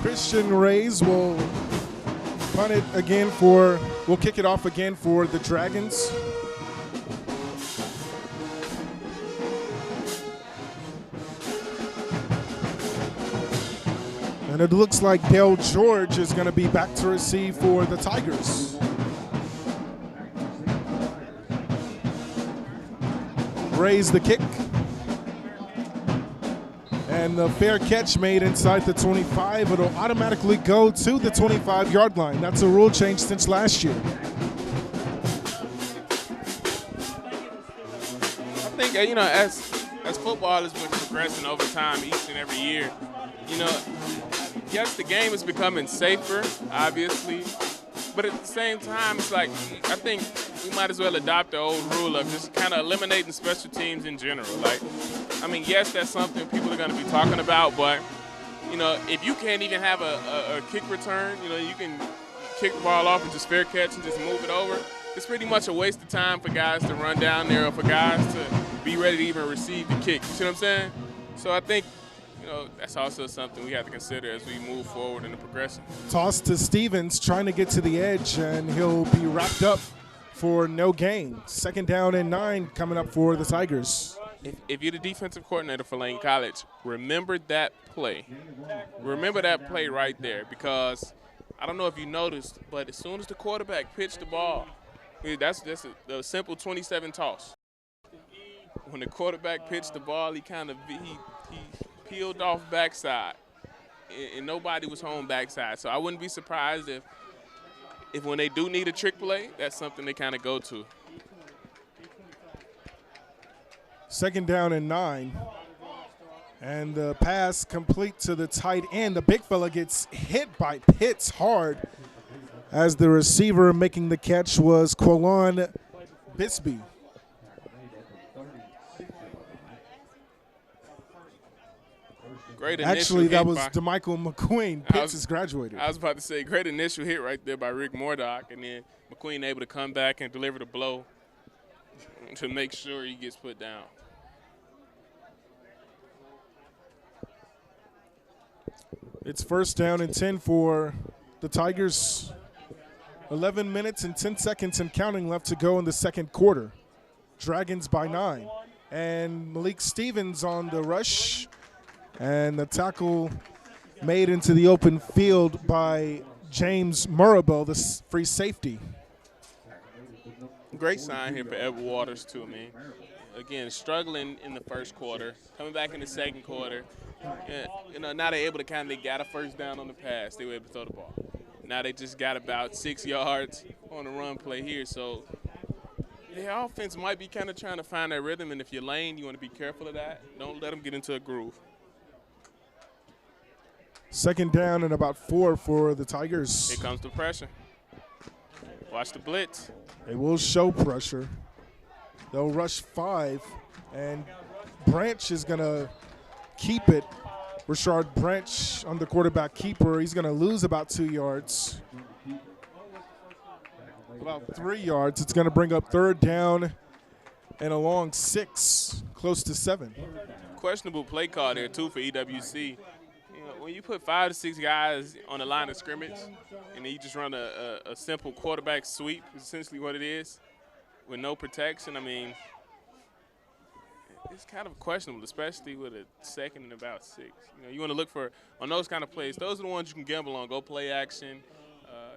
Christian Reyes will punt it again will kick it off again for the Dragons. And it looks like Dale George is going to be back to receive for the Tigers. Reyes the kick. And the fair catch made inside the 25. It'll automatically go to the 25-yard line. That's a rule change since last year. I think, you know, as football has been progressing over time each and every year, you know, yes, the game is becoming safer, obviously, but at the same time, it's like, I think we might as well adopt the old rule of just kind of eliminating special teams in general. Like, I mean, yes, that's something people are going to be talking about, but, you know, if you can't even have a kick return, you know, you can kick the ball off and just fair catch and just move it over, it's pretty much a waste of time for guys to run down there or for guys to be ready to even receive the kick. You see what I'm saying? So I think, you know, that's also something we have to consider as we move forward in the progression. Toss to Stevens, trying to get to the edge, and he'll be wrapped up for no gain. Second down and 9 coming up for the Tigers. If you're the defensive coordinator for Lane College, remember that play. Remember that play right there, because I don't know if you noticed, but as soon as the quarterback pitched the ball, that's a simple 27 toss. When the quarterback pitched the ball, he peeled off backside, and nobody was home backside. So I wouldn't be surprised if when they do need a trick play, that's something they kind of go to. Second down and 9. And the pass complete to the tight end. The big fella gets hit by Pitts hard as the receiver making the catch was Quilon Bisbee. Great Actually, that was by DeMichael McQueen. Pitts is graduated. I was about to say, great initial hit right there by Rick Mordock, and then McQueen able to come back and deliver the blow to make sure he gets put down. It's first down and 10 for the Tigers. 11 minutes and 10 seconds and counting left to go in the second quarter. Dragons by 9. And Malik Stevens on the rush. And the tackle made into the open field by James Murabo, the free safety. Great sign here for Edward Waters, too, man. Again, struggling in the first quarter, coming back in the second quarter. Now they're able to kind of got a first down on the pass. They were able to throw the ball. Now they just got about 6 yards on the run play here. So their offense might be kind of trying to find that rhythm, and if you're lane, you want to be careful of that. Don't let them get into a groove. Second down and about 4 for the Tigers. Here comes the pressure. Watch the blitz. They will show pressure. They'll rush 5, and Branch is going to keep it. Rashard Branch on the quarterback keeper. He's going to lose about 2 yards. About 3 yards. It's going to bring up third down and a long 6, close to 7. Questionable play call there, too, for EWC. When you put 5 to 6 guys on the line of scrimmage and then you just run a simple quarterback sweep, is essentially what it is, with no protection, I mean, it's kind of questionable, especially with a second and about 6. You want to look for, on those kind of plays, those are the ones you can gamble on. Go play action,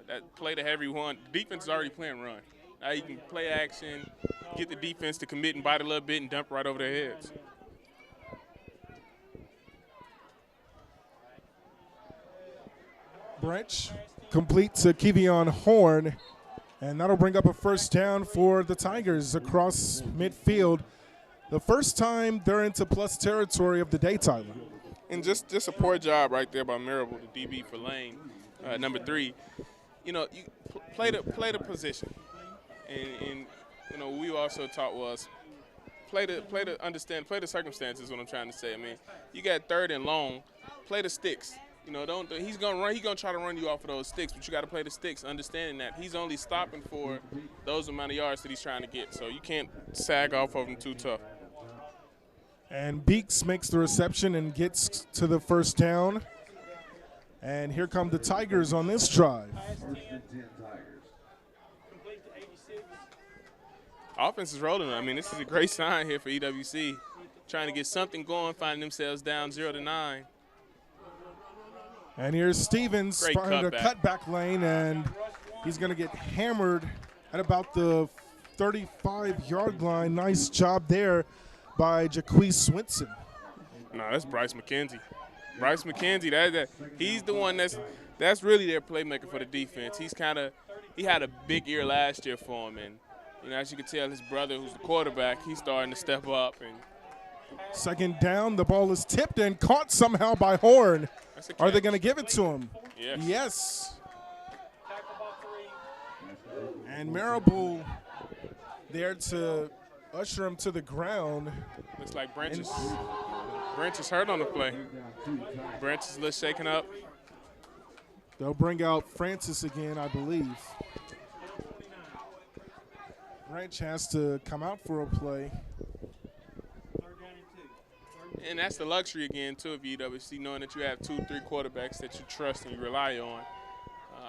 that play the heavy one. The defense is already playing run. Now you can play action, get the defense to commit and bite a little bit and dump right over their heads. Branch complete to Kevion Horn, and that'll bring up a first down for the Tigers across midfield. The first time they're into plus territory of the day, Tyler. And just a poor job right there by Marable, the DB for Lane, number 3. You play the position, and we also taught was play the circumstances. What I'm trying to say. I mean, you got third and long, play the sticks. He's gonna run. He's gonna try to run you off of those sticks, but you got to play the sticks, understanding that he's only stopping for those amount of yards that he's trying to get. So you can't sag off of him too tough. And Beeks makes the reception and gets to the first down. And here come the Tigers on this drive. Offense is rolling. I mean, this is a great sign here for EWC, trying to get something going, finding themselves down 0-9. And here's Stevens behind a cutback lane, and he's going to get hammered at about the 35-yard line. Nice job there by Jaquez Swinson. No, that's Bryce McKenzie. Bryce McKenzie, he's the one that's really their playmaker for the defense. He had a big year last year for him, and as you can tell, his brother, who's the quarterback, he's starting to step up. And second down, the ball is tipped and caught somehow by Horn. Are they going to give it to him? Yes. Yes. And Marable there to usher him to the ground. Looks like Branch is hurt on the play. Branch is a little shaken up. They'll bring out Francis again, I believe. Branch has to come out for a play. And that's the luxury again, too, of EWC, knowing that you have 2-3 quarterbacks that you trust and you rely on.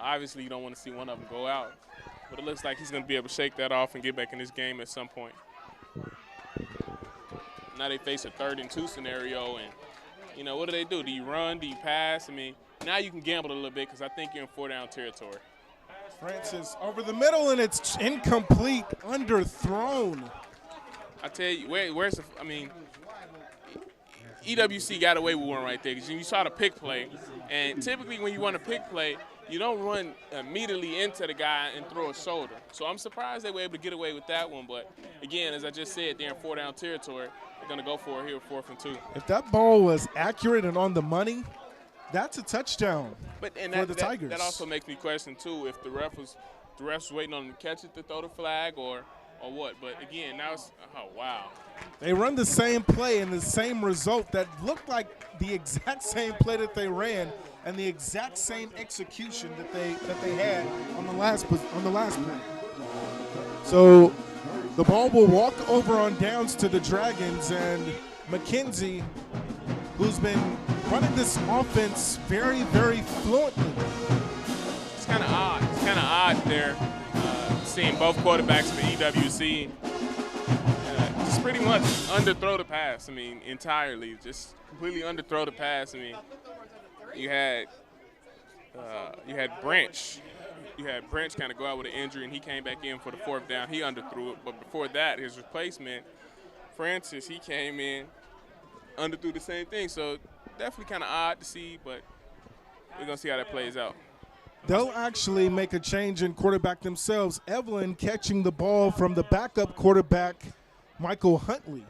Obviously, you don't want to see one of them go out. But it looks like he's going to be able to shake that off and get back in this game at some point. Now they face a 3rd and 2 scenario, and, what do? Do you run? Do you pass? I mean, now you can gamble a little bit because I think you're in 4-down territory. Francis over the middle, and it's incomplete, underthrown. I tell you, where's the – I mean – EWC got away with one right there because you saw the pick play, and typically when you want a pick play, you don't run immediately into the guy and throw a shoulder. So I'm surprised they were able to get away with that one, but again, as I just said, they're in 4-down territory, they're going to go for it here, 4th and 2. If that ball was accurate and on the money, that's a touchdown for the Tigers. That also makes me question, too, if the refs was waiting on him to catch it to throw the flag or what. But, again, now it's – oh, wow. They run the same play and the same result that looked like the exact same play that they ran and the exact same execution that they had on the last play. So the ball will walk over on downs to the Dragons, and McKenzie, who's been running this offense very, very fluently. It's kind of odd. It's kind of odd there seeing both quarterbacks for EWC just pretty much underthrow the pass. I mean, entirely. Just completely underthrow the pass. I mean, you had Branch. You had Branch kind of go out with an injury, and he came back in for the 4th down. He underthrew it. But before that, his replacement, Francis, he came in, underthrew the same thing. So definitely kind of odd to see, but we're going to see how that plays out. They'll actually make a change in quarterback themselves. Evelyn catching the ball from the backup quarterback, Michael Huntley.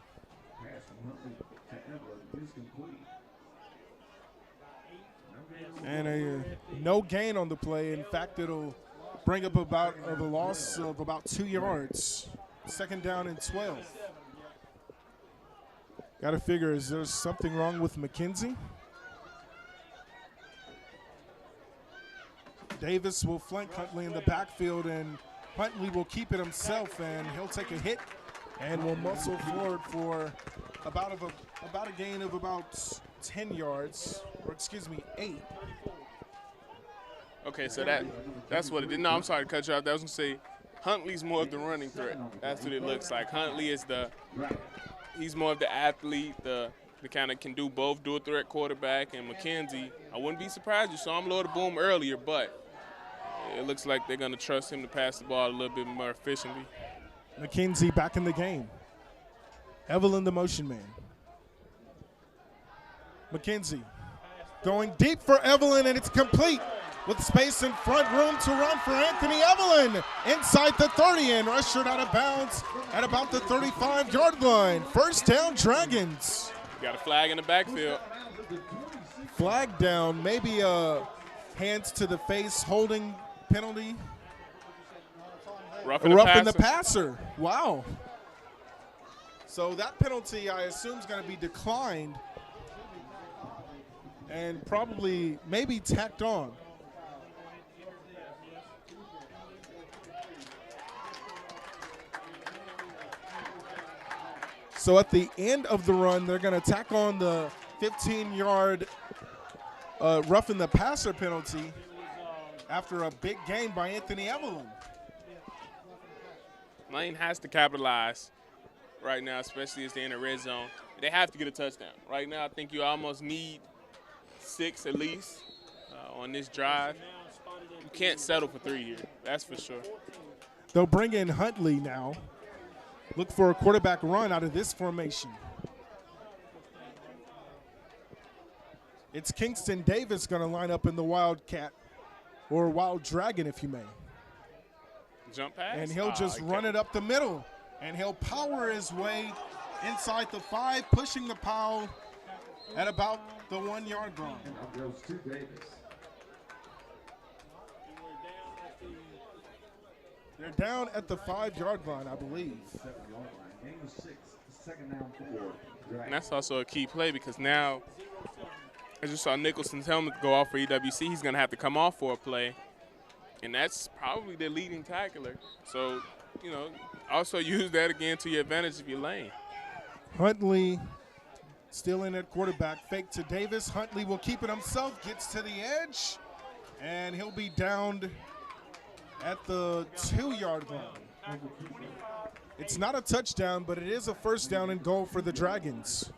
And no gain on the play. In fact, it'll bring up a loss of about 2 yards. 2nd down and 12. Got to figure, is there something wrong with McKenzie? Davis will flank Huntley in the backfield, and Huntley will keep it himself, and he'll take a hit and will muscle forward for about a gain of about 10 yards, or excuse me, 8. Okay, so that's what it did. No, I'm sorry to cut you off. I was going to say Huntley's more of the running threat. That's what it looks like. Huntley is he's more of the athlete, the kind of can do both, dual threat quarterback, and McKenzie, I wouldn't be surprised you saw him load the boom earlier, but it looks like they're going to trust him to pass the ball a little bit more efficiently. McKenzie back in the game. Evelyn the motion man. McKenzie going deep for Evelyn, and it's complete with space in front, room to run for Anthony Evelyn inside the 30 and ushered out of bounds at about the 35-yard line. 1st down, Dragons. Got a flag in the backfield. Flag down, maybe a hands to the face holding penalty. Roughing the passer. Wow. So that penalty, I assume, is going to be declined and probably maybe tacked on. So at the end of the run, they're going to tack on the 15-yard roughing the passer penalty after a big gain by Anthony Evelyn. Lane has to capitalize right now, especially as they're in the red zone. They have to get a touchdown. Right now, I think you almost need 6 at least on this drive. You can't settle for 3 here, that's for sure. They'll bring in Huntley now. Look for a quarterback run out of this formation. It's Kingston Davis going to line up in the Wildcat, or Wild Dragon, if you may. Jump pass? And he'll just run it up the middle. And he'll power his way inside the 5, pushing the pile at about the 1-yard line. Goes to Davis. They're down at the 5-yard line, I believe. 7-yard line. Game of 6. 2nd down 4. And that's also a key play because now, as you saw Nicholson's helmet go off for EWC, he's going to have to come off for a play. And that's probably their leading tackler. So, you know, also use that again to your advantage if you're Lane. Huntley still in at quarterback. Fake to Davis. Huntley will keep it himself. Gets to the edge. And he'll be downed at the 2-yard line. It's not a touchdown, but it is a 1st down and goal for the Dragons.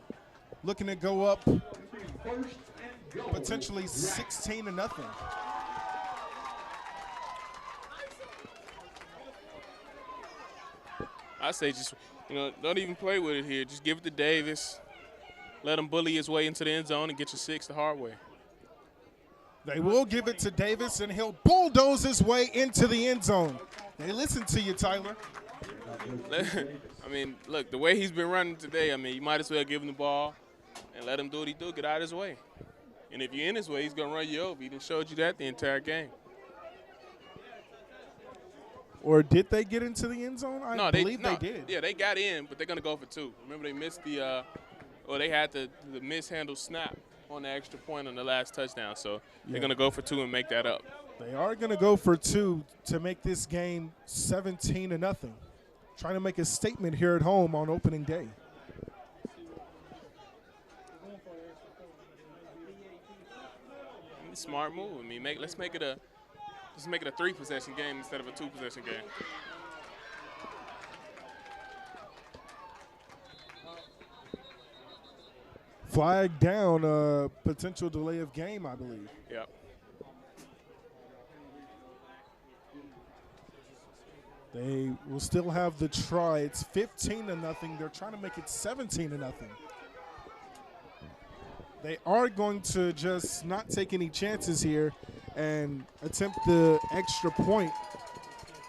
Looking to go up potentially 16-0. I say just, don't even play with it here. Just give it to Davis. Let him bully his way into the end zone and get your 6 the hard way. They will give it to Davis, and he'll bulldoze his way into the end zone. They listen to you, Tyler. I mean, look, the way he's been running today, I mean, you might as well give him the ball and let him do what he do, get out of his way. And if you're in his way, he's going to run you over. He done showed you that the entire game. Or did they get into the end zone? I believe they did. Yeah, they got in, but they're going to go for 2. Remember, they missed they had the mishandled snap on the extra point on the last touchdown. So they're going to go for 2 and make that up. They are going to go for 2 to make this game 17-0. Trying to make a statement here at home on opening day. Smart move. I mean, let's make it a 3-possession game instead of a 2-possession game. Flag down, a potential delay of game, I believe. Yep. They will still have the try. It's 15-0. They're trying to make it 17-0. They are going to just not take any chances here and attempt the extra point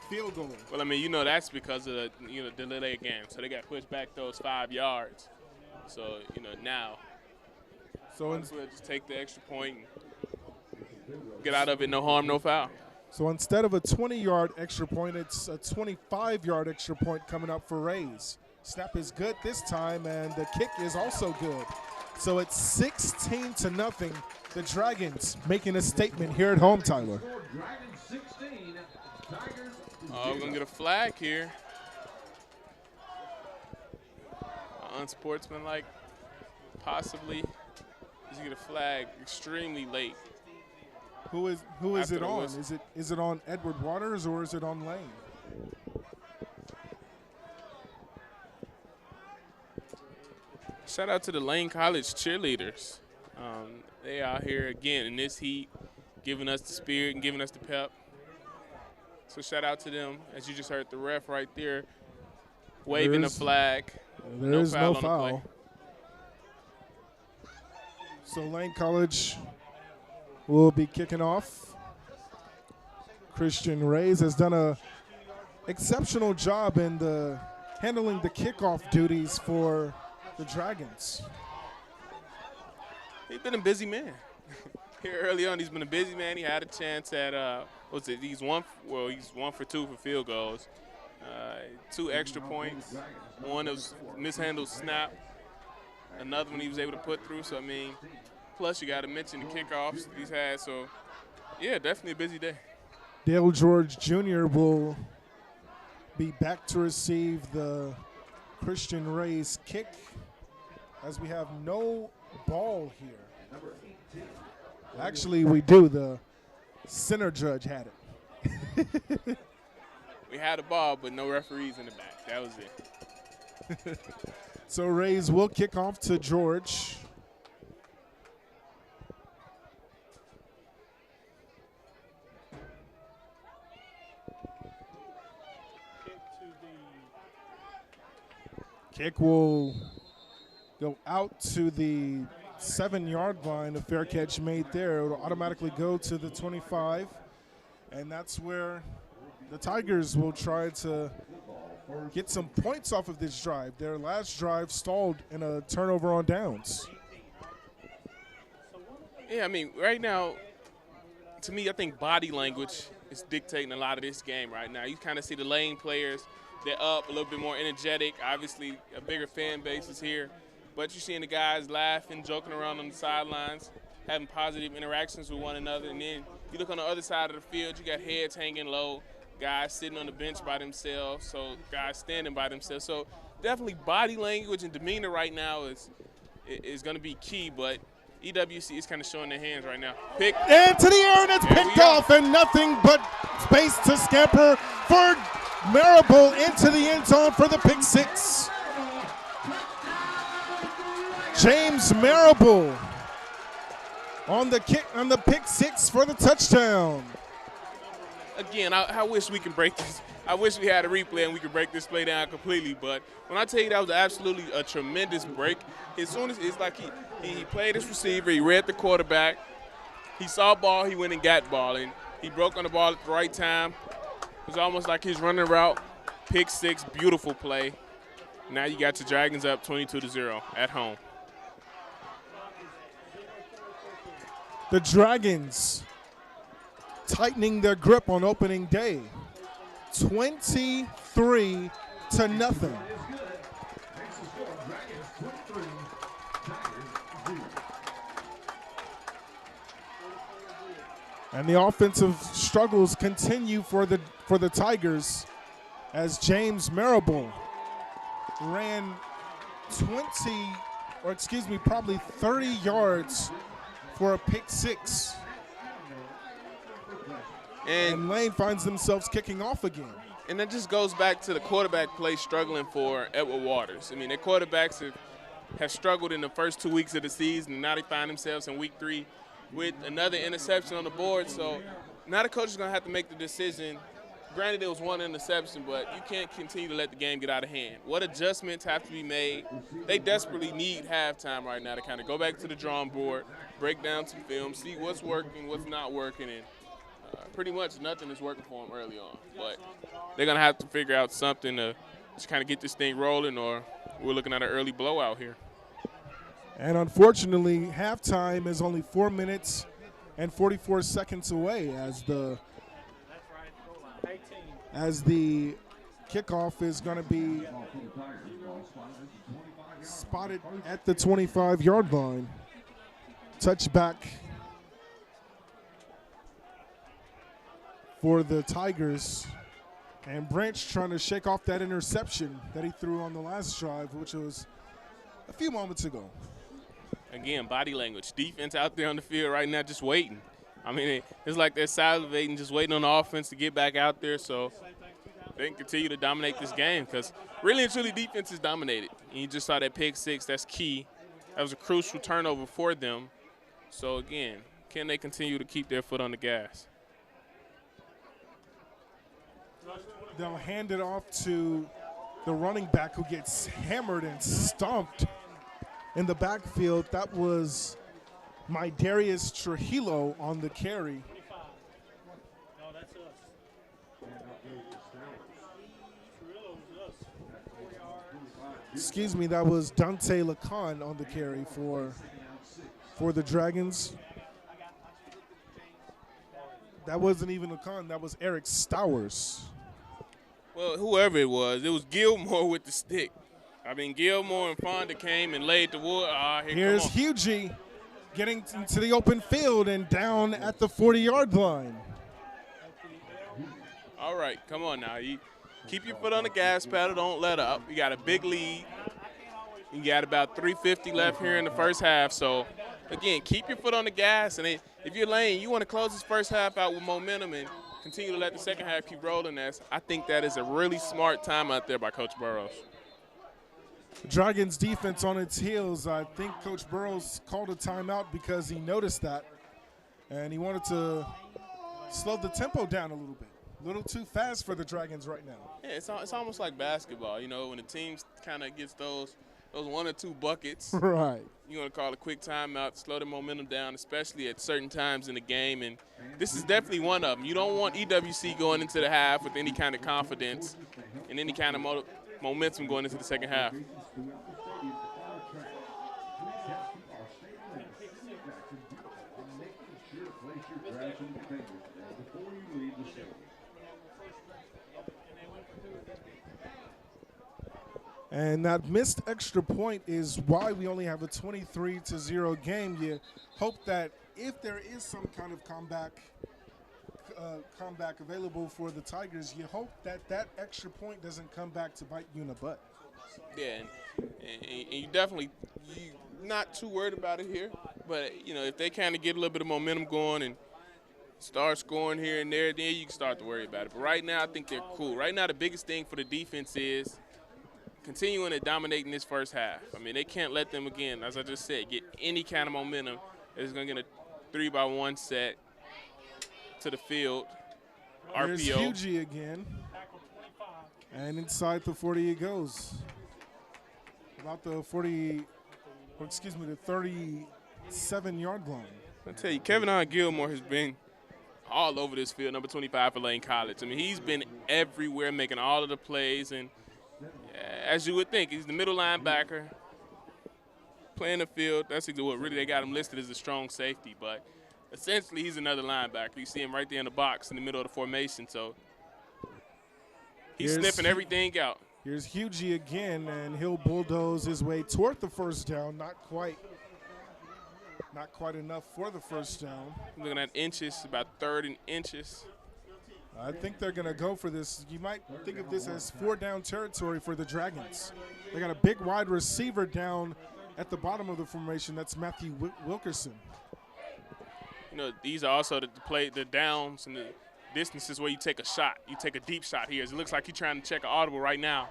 field goal. Well, I mean, you know that's because of the delay of game. So they got pushed back those 5 yards. So, now. So we'll just take the extra point and get out of it, no harm, no foul. So instead of a 20-yard extra point, it's a 25-yard extra point coming up for Rays. Snap is good this time, and the kick is also good. So it's 16-0. The Dragons making a statement here at home, Tyler. Oh, we're going to get a flag here. Unsportsmanlike, possibly. He's going to get a flag extremely late. Who is it on? Is it on Edward Waters or is it on Lane? Shout out to the Lane College cheerleaders. They out here again in this heat, giving us the spirit and giving us the pep. So shout out to them. As you just heard the ref right there waving the flag. There is no foul. On the play. So Lane College will be kicking off. Christian Reyes has done a exceptional job in handling the kickoff duties for the Dragons. He's been a busy man. Here early on, he's been a busy man. He had a chance at he's 1 for 2 for field goals, 2 extra points. One was mishandled snap. Another one he was able to put through. So I mean, plus you got to mention the kickoffs he's had. So yeah, definitely a busy day. Dale George Jr. will be back to receive the Christian Reyes kick, as we have no ball here. Actually, we do. The center judge had it. We had a ball, but no referees in the back. That was it. So Reyes will kick off to George. Kick will go out to the 7-yard line. A fair catch made there. It will automatically go to the 25. And that's where the Tigers will try to get some points off of this drive. Their last drive stalled in a turnover on downs. Yeah, I mean, right now, to me, I think body language is dictating a lot of this game right now. You kind of see the Lane players, they're up, a little bit more energetic. Obviously, a bigger fan base is here. But you're seeing the guys laughing, joking around on the sidelines, having positive interactions with one another. And then you look on the other side of the field, you got heads hanging low, guys sitting on the bench by themselves, so guys standing by themselves. So definitely body language and demeanor right now is going to be key, but EWC is kind of showing their hands right now. Pick. And to the air, and it's picked off, and nothing but space to scamper for Marable into the end zone for the pick six. James Marable on the pick six for the touchdown. Again, I wish we can break this. I wish we had a replay and we could break this play down completely. But when I tell you that was absolutely a tremendous break, as soon as it's like he played his receiver, he read the quarterback, he saw ball, he went and got ball, and he broke on the ball at the right time. It was almost like he's running a route, Pick six, beautiful play. Now you got your Dragons up 22-0 at home. The Dragons tightening their grip on opening day. 23-0. And the offensive struggles continue for the Tigers as James Marable ran probably 30 yards for a pick six. And Lane finds themselves kicking off again. And that just goes back to the quarterback play struggling for Edward Waters. I mean, their quarterbacks have struggled in the first 2 weeks of the season, and now they find themselves in week 3 with another interception on the board. So now the coach is going to have to make the decision. Granted, it was one interception, but you can't continue to let the game get out of hand. What adjustments have to be made? They desperately need halftime right now to kind of go back to the drawing board, break down some film, see what's working, what's not working, and pretty much nothing is working for them early on. But they're going to have to figure out something to just kind of get this thing rolling, or we're looking at an early blowout here. And unfortunately, halftime is only 4 minutes and 44 seconds away as the kickoff is going to be spotted at the 25-yard line. Touchback for the Tigers. And Branch trying to shake off that interception that he threw on the last drive, which was a few moments ago. Again, body language. Defense out there on the field right now just waiting. I mean, it's like they're salivating, just waiting on the offense to get back out there so they can continue to dominate this game, because really and truly defense is dominated. And you just saw that pick six. That's key. That was a crucial turnover for them. So, again, can they continue to keep their foot on the gas? They'll hand it off to the running back, who gets hammered and stomped in the backfield. That was Darius Trujillo on the carry. No, that's us. Excuse me, that was Dante Lacan on the carry for the Dragons. That wasn't even Lacan, that was Eric Stowers. Well, whoever it was Gilmore with the stick. I mean, Gilmore and Fonda came and laid the wood. Here's Hugie getting into the open field and down at the 40-yard line. All right, come on now. You keep your foot on the gas pedal. Don't let up. You got a big lead. You got about 3:50 left here in the first half. So, again, keep your foot on the gas. And if you're Lane, you want to close this first half out with momentum and continue to let the second half keep rolling. I think that is a really smart time out there by Coach Burrows. Dragons defense on its heels. I think Coach Burrows called a timeout because he noticed that, and he wanted to slow the tempo down a little bit. A little too fast for the Dragons right now. Yeah, it's almost like basketball. You know, when the team kind of gets those 1 or 2 buckets, right, you want to call a quick timeout, slow the momentum down, especially at certain times in the game. And this is definitely one of them. You don't want EWC going into the half with any kind of confidence and any kind of momentum going into the second half. And that missed extra point is why we only have a 23-0 game. You hope that if there is some kind of comeback available for the Tigers, you hope that that extra point doesn't come back to bite you in the butt. Yeah, and you definitely not too worried about it here. But, you know, if they kind of get a little bit of momentum going and start scoring here and there, then you can start to worry about it. But right now, I think they're cool. Right now, the biggest thing for the defense is continuing to dominate in this first half. I mean, they can't let them, again, as I just said, get any kind of momentum. It's going to get a 3-by-1 set to the field. There's RPO. Hugie again. And inside the 40 it goes. About the 37-yard line. I tell you, Kevin Gilmore has been all over this field, number 25 for Lane College. I mean, he's been everywhere, making all of the plays. And as you would think, he's the middle linebacker, playing the field. That's what really they got him listed as a strong safety. But essentially, he's another linebacker. You see him right there in the box in the middle of the formation. So he's sniffing everything out. Here's Hugie again, and he'll bulldoze his way toward the first down. Not quite enough for the first down. Looking at inches, about third in inches. I think they're going to go for this. You might think of this as 4-down territory for the Dragons. They got a big wide receiver down at the bottom of the formation. That's Matthew Wilkerson. You know, these are also the downs and the distances where you take a shot. You take a deep shot here. It looks like he's trying to check an audible right now.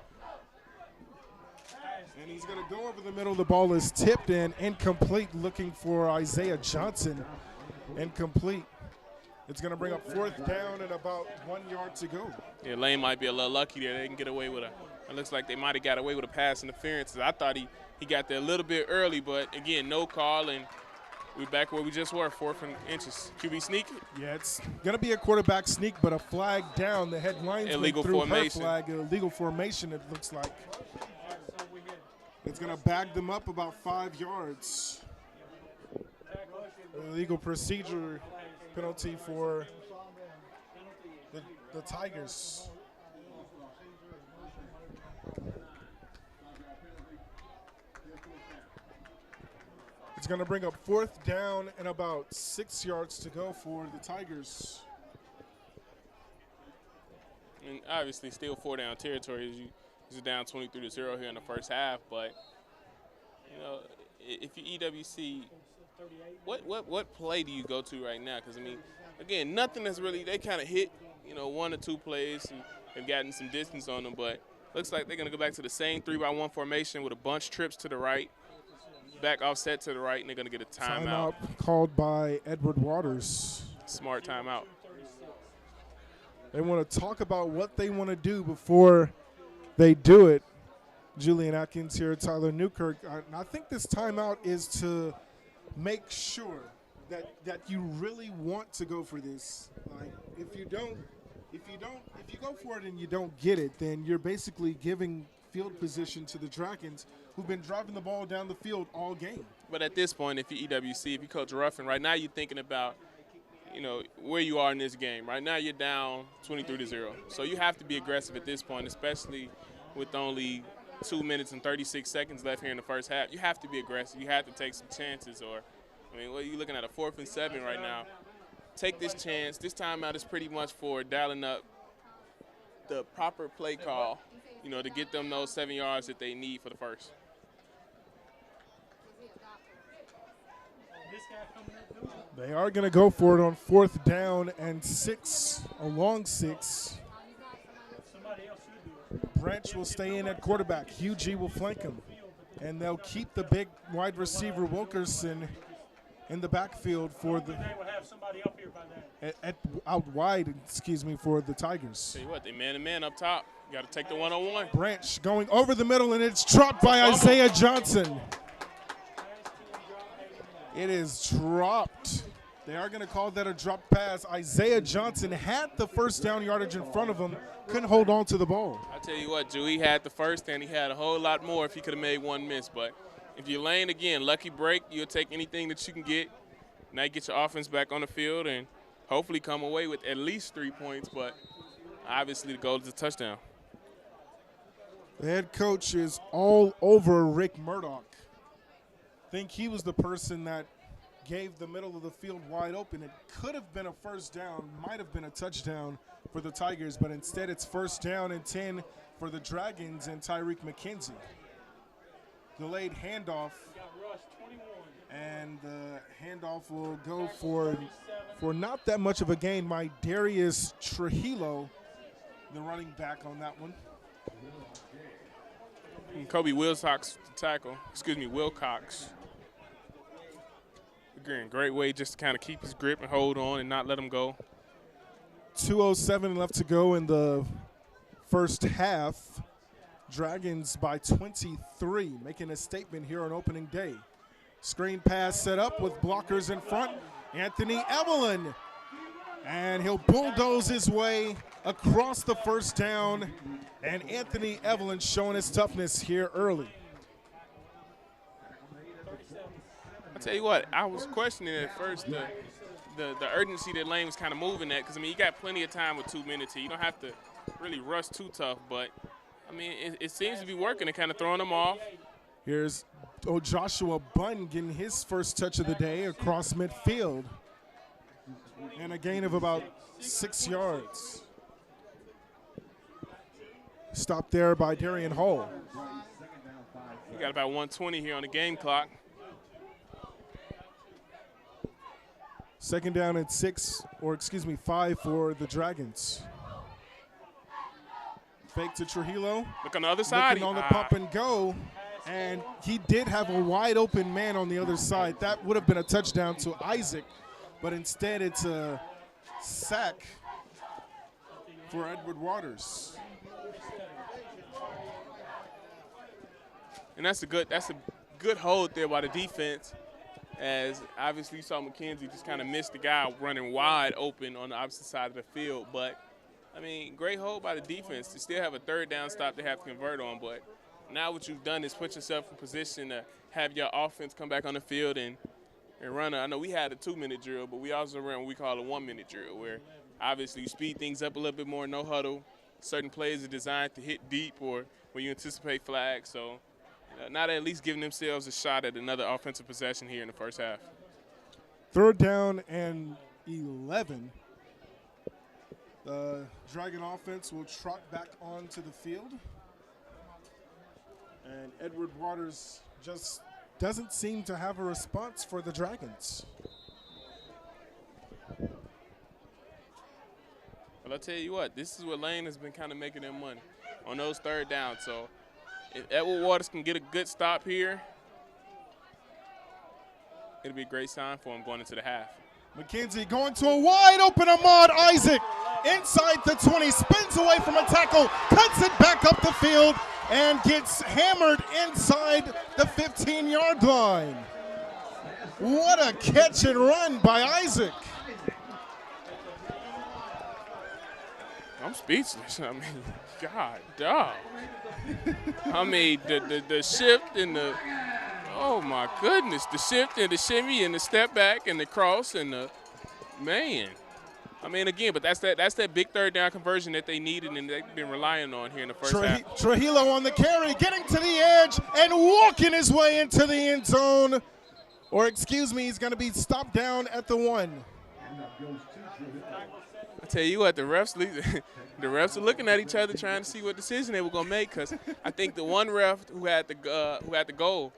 And he's going to go over the middle. The ball is tipped in, incomplete, looking for Isaiah Johnson. Incomplete. It's going to bring up 4th down and about 1 yard to go. Yeah, Lane might be a little lucky there. They can get away with it looks like they might have got away with a pass interference. I thought he got there a little bit early, but again, no call, and we're back where we just were, 4th and inches. QB sneak? Yeah, it's going to be a quarterback sneak, but a flag down. The headlines illegal through formation. Her flag, illegal formation, it looks like. It's going to bag them up about 5 yards. Illegal procedure penalty for the Tigers. It's going to bring up 4th down and about 6 yards to go for the Tigers. And obviously still 4-down territory as you're down 23-0 here in the first half. But, you know, if you EWC, what play do you go to right now? Because, I mean, again, nothing has really – they kind of hit, 1 or 2 plays and have gotten some distance on them. But looks like they're going to go back to the same 3-by-1 formation with a bunch trips to the right. Back offset to the right, and they're going to get a timeout. Timeout called by Edward Waters. Smart timeout. They want to talk about what they want to do before they do it. Julian Atkins here, Tyler Newkirk. I think this timeout is to make sure that you really want to go for this. Like, if you go for it and you don't get it, then you're basically giving field position to the Dragons, who've been driving the ball down the field all game. But at this point, if you EWC, if you coach Ruffin, right now you're thinking about, where you are in this game. Right now you're down 23-0. So you have to be aggressive at this point, especially with only 2 minutes and 36 seconds left here in the first half. You have to be aggressive. You have to take some chances. What are you looking at, a 4th and 7 right now? Take this chance. This timeout is pretty much for dialing up the proper play call, to get them those 7 yards that they need for the first. They are going to go for it on 4th down and 6, a long 6. Branch will stay in at quarterback. Hugie will flank him. And they'll keep the big wide receiver Wilkerson in the backfield for the out wide, for the Tigers. Tell you what, they man-to-man up top. You got to take the one-on-one. Branch going over the middle, and it's dropped by Isaiah Johnson. It is dropped. They are going to call that a drop pass. Isaiah Johnson had the first down yardage in front of him, couldn't hold on to the ball. I tell you what, Drew, he had the first, and he had a whole lot more if he could have made one miss. But if you're Lane, again, lucky break, you'll take anything that you can get. Now you get your offense back on the field and hopefully come away with at least 3 points. But obviously the goal is a touchdown. The head coach is all over Rick Murdoch. I think he was the person that gave the middle of the field wide open. It could have been a first down, might have been a touchdown for the Tigers, but instead it's 1st down and 10 for the Dragons and Tyreek McKenzie. Delayed handoff, and the handoff will go for not that much of a gain. My Darius Trujillo, the running back on that one. Kobe Wilcox tackle. Wilcox. Again, great way just to kind of keep his grip and hold on and not let him go. 2:07 left to go in the first half. Dragons by 23, making a statement here on opening day. Screen pass set up with blockers in front. Anthony Evelyn. And he'll bulldoze his way across the first down, and Anthony Evelyn showing his toughness here early. I tell you what, I was questioning at first the urgency that Lane was kind of moving at, because I mean, you got plenty of time with 2 minutes here. You don't have to really rush too tough, but I mean, it seems to be working and kind of throwing them off. Here's Joshua Bunn getting his first touch of the day across midfield, and a gain of about 6 yards. Stopped there by Darian Hall. We got about 1:20 here on the game clock. Second down at 5 for the Dragons. Fake to Trujillo. Look on the other side. Looking on the pump and go. And he did have a wide open man on the other side. That would have been a touchdown to Isaac, but instead it's a sack for Edward Waters. And that's a good hold there by the defense, as obviously you saw McKenzie just kind of missed the guy running wide open on the opposite side of the field. But, I mean, great hold by the defense to still have a third down stop they have to convert on. But now what you've done is put yourself in position to have your offense come back on the field and run. I know we had a 2-minute drill, but we also ran what we call a 1-minute drill, where obviously you speed things up a little bit more, no huddle. Certain plays are designed to hit deep or where you anticipate flags. So not at least giving themselves a shot at another offensive possession here in the first half. Third down and 11. The Dragon offense will trot back onto the field. And Edward Waters just doesn't seem to have a response for the Dragons. Well, I'll tell you what, this is where Lane has been kind of making their money on those third downs. So if Edward Waters can get a good stop here, it'll be a great sign for him going into the half. McKenzie going to a wide open Ahmad Isaac inside the 20, spins away from a tackle, cuts it back up the field, and gets hammered inside the 15-yard line. What a catch and run by Isaac. I'm speechless. I mean, God, dog. I mean, the shift and the, oh my goodness, the shift and the shimmy and the step back and the cross and the, man. I mean, again, but that's that big third down conversion that they needed and they've been relying on here in the first half. Trujillo on the carry, getting to the edge and walking his way into the end zone. Or excuse me, he's going to be stopped down at the 1. I tell you what, the refs are looking at each other trying to see what decision they were going to make, because I think the one ref who had the goal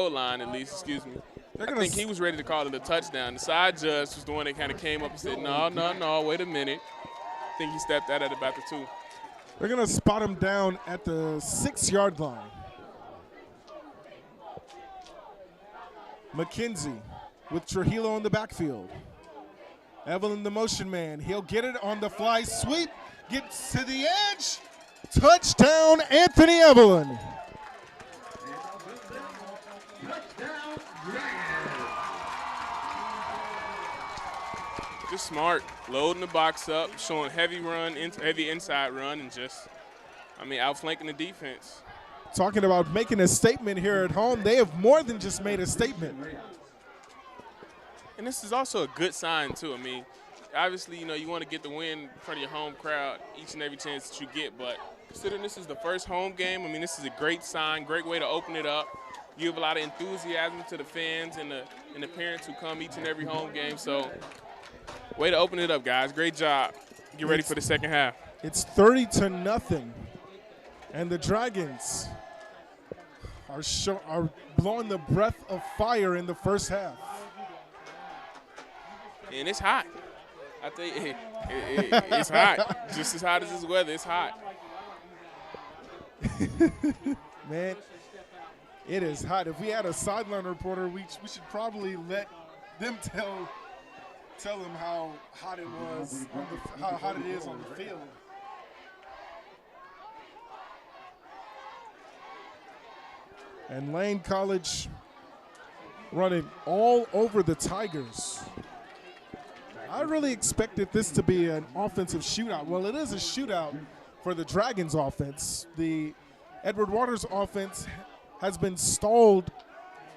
line at least, excuse me, I think he was ready to call it a touchdown. The side judge was the one that kind of came up and said, no, wait a minute. I think he stepped out at about the 2. They're going to spot him down at the 6-yard line. McKenzie with Trujillo in the backfield. Evelyn the motion man. He'll get it on the fly sweep. Gets to the edge. Touchdown, Anthony Evelyn. Just smart, loading the box up, showing heavy inside run, and just, I mean, outflanking the defense. Talking about making a statement here at home, they have more than just made a statement. And this is also a good sign, too. I mean, obviously, you know, you want to get the win in front of your home crowd each and every chance that you get, but considering this is the first home game, I mean, this is a great sign, great way to open it up. You have a lot of enthusiasm to the fans and the parents who come each and every home game. So, way to open it up, guys. Great job. Get ready for the second half. It's 30-0, and the Dragons are blowing the breath of fire in the first half. And it's hot. I tell you, it's hot. Just as hot as this weather, it's hot. Man, it is hot. If we had a sideline reporter, we should probably let them tell them how hot it was, how hot it is on the field. And Lane College running all over the Tigers. I really expected this to be an offensive shootout. Well, it is a shootout for the Dragons offense. The Edward Waters offense has been stalled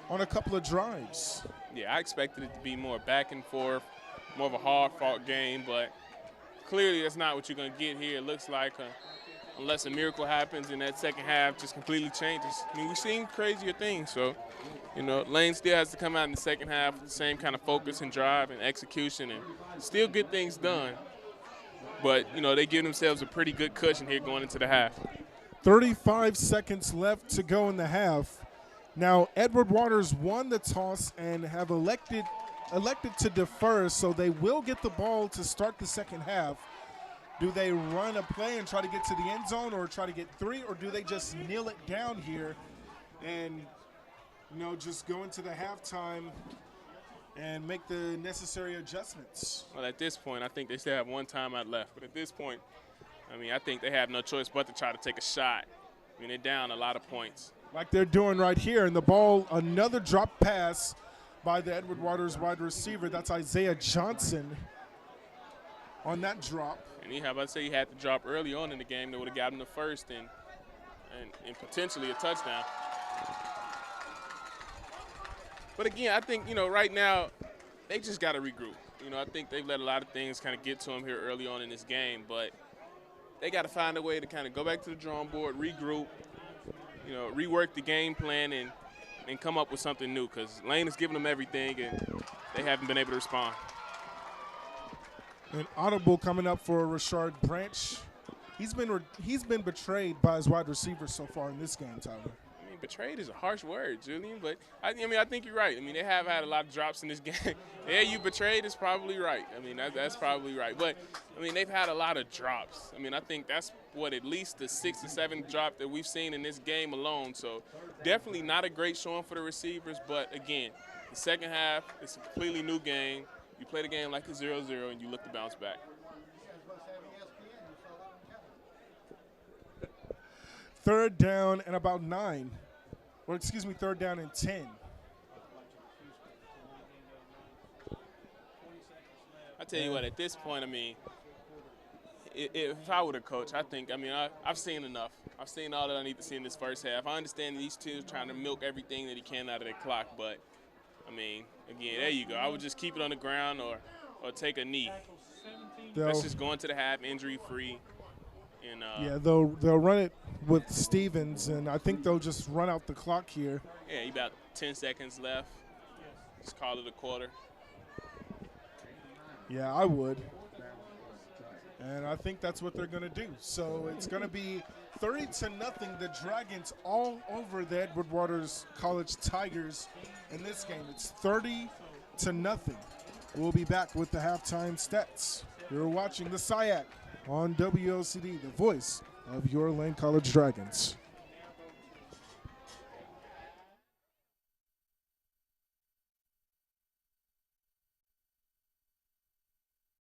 on a couple of drives. Yeah, I expected it to be more back and forth, more of a hard-fought game, but clearly that's not what you're going to get here. It looks like unless a miracle happens and that second half just completely changes. I mean, we've seen crazier things, so, you know, Lane still has to come out in the second half with the same kind of focus and drive and execution and still get things done. But, you know, they give themselves a pretty good cushion here going into the half. 35 seconds left to go in the half. Now, Edward Waters won the toss and have elected to defer, so they will get the ball to start the second half. Do they run a play and try to get to the end zone or try to get 3, or do they just kneel it down here and, you know, just go into the halftime and make the necessary adjustments? Well, at this point, I think they still have one timeout left. But at this point, I mean, I think they have no choice but to try to take a shot. I mean, they're down a lot of points. Like they're doing right here. And the ball, another drop pass by the Edward Waters wide receiver. That's Isaiah Johnson on that drop. And how about to say he had to drop early on in the game that would have gotten him the first and potentially a touchdown. But again, I think, you know, right now they just got to regroup. You know, I think they've let a lot of things kind of get to them here early on in this game, but they got to find a way to kind of go back to the drawing board, regroup, you know, rework the game plan and come up with something new, because Lane has given them everything and they haven't been able to respond. An audible coming up for Rashard Branch. He's been betrayed by his wide receivers so far in this game, Tyler. I mean, betrayed is a harsh word, Julian, but I think you're right. I mean, they have had a lot of drops in this game. Yeah, you betrayed is probably right. I mean, that's probably right. But, I mean, they've had a lot of drops. I mean, I think that's at least the 6 or 7 drop that we've seen in this game alone. So definitely not a great showing for the receivers. But, again, the second half, it's a completely new game. You play the game like a 0-0, and you look to bounce back. Third down and about 9. Or, excuse me, third down and 10. I tell you what, at this point, I mean, if I were the coach, I've seen enough. I've seen all that I need to see in this first half. I understand these two trying to milk everything that he can out of their clock, but, I mean, again, there you go. I would just keep it on the ground or take a knee. Let's just go into the half injury-free. And, yeah, they'll run it with Stevens, and I think they'll just run out the clock here. Yeah, about 10 seconds left. Just call it a quarter. Yeah, I would. And I think that's what they're going to do. So it's going to be 30-0. The Dragons all over the Edward Waters College Tigers in this game. It's 30-0. We'll be back with the halftime stats. You're watching the SIAC on WLCD, the voice of your Lane College Dragons.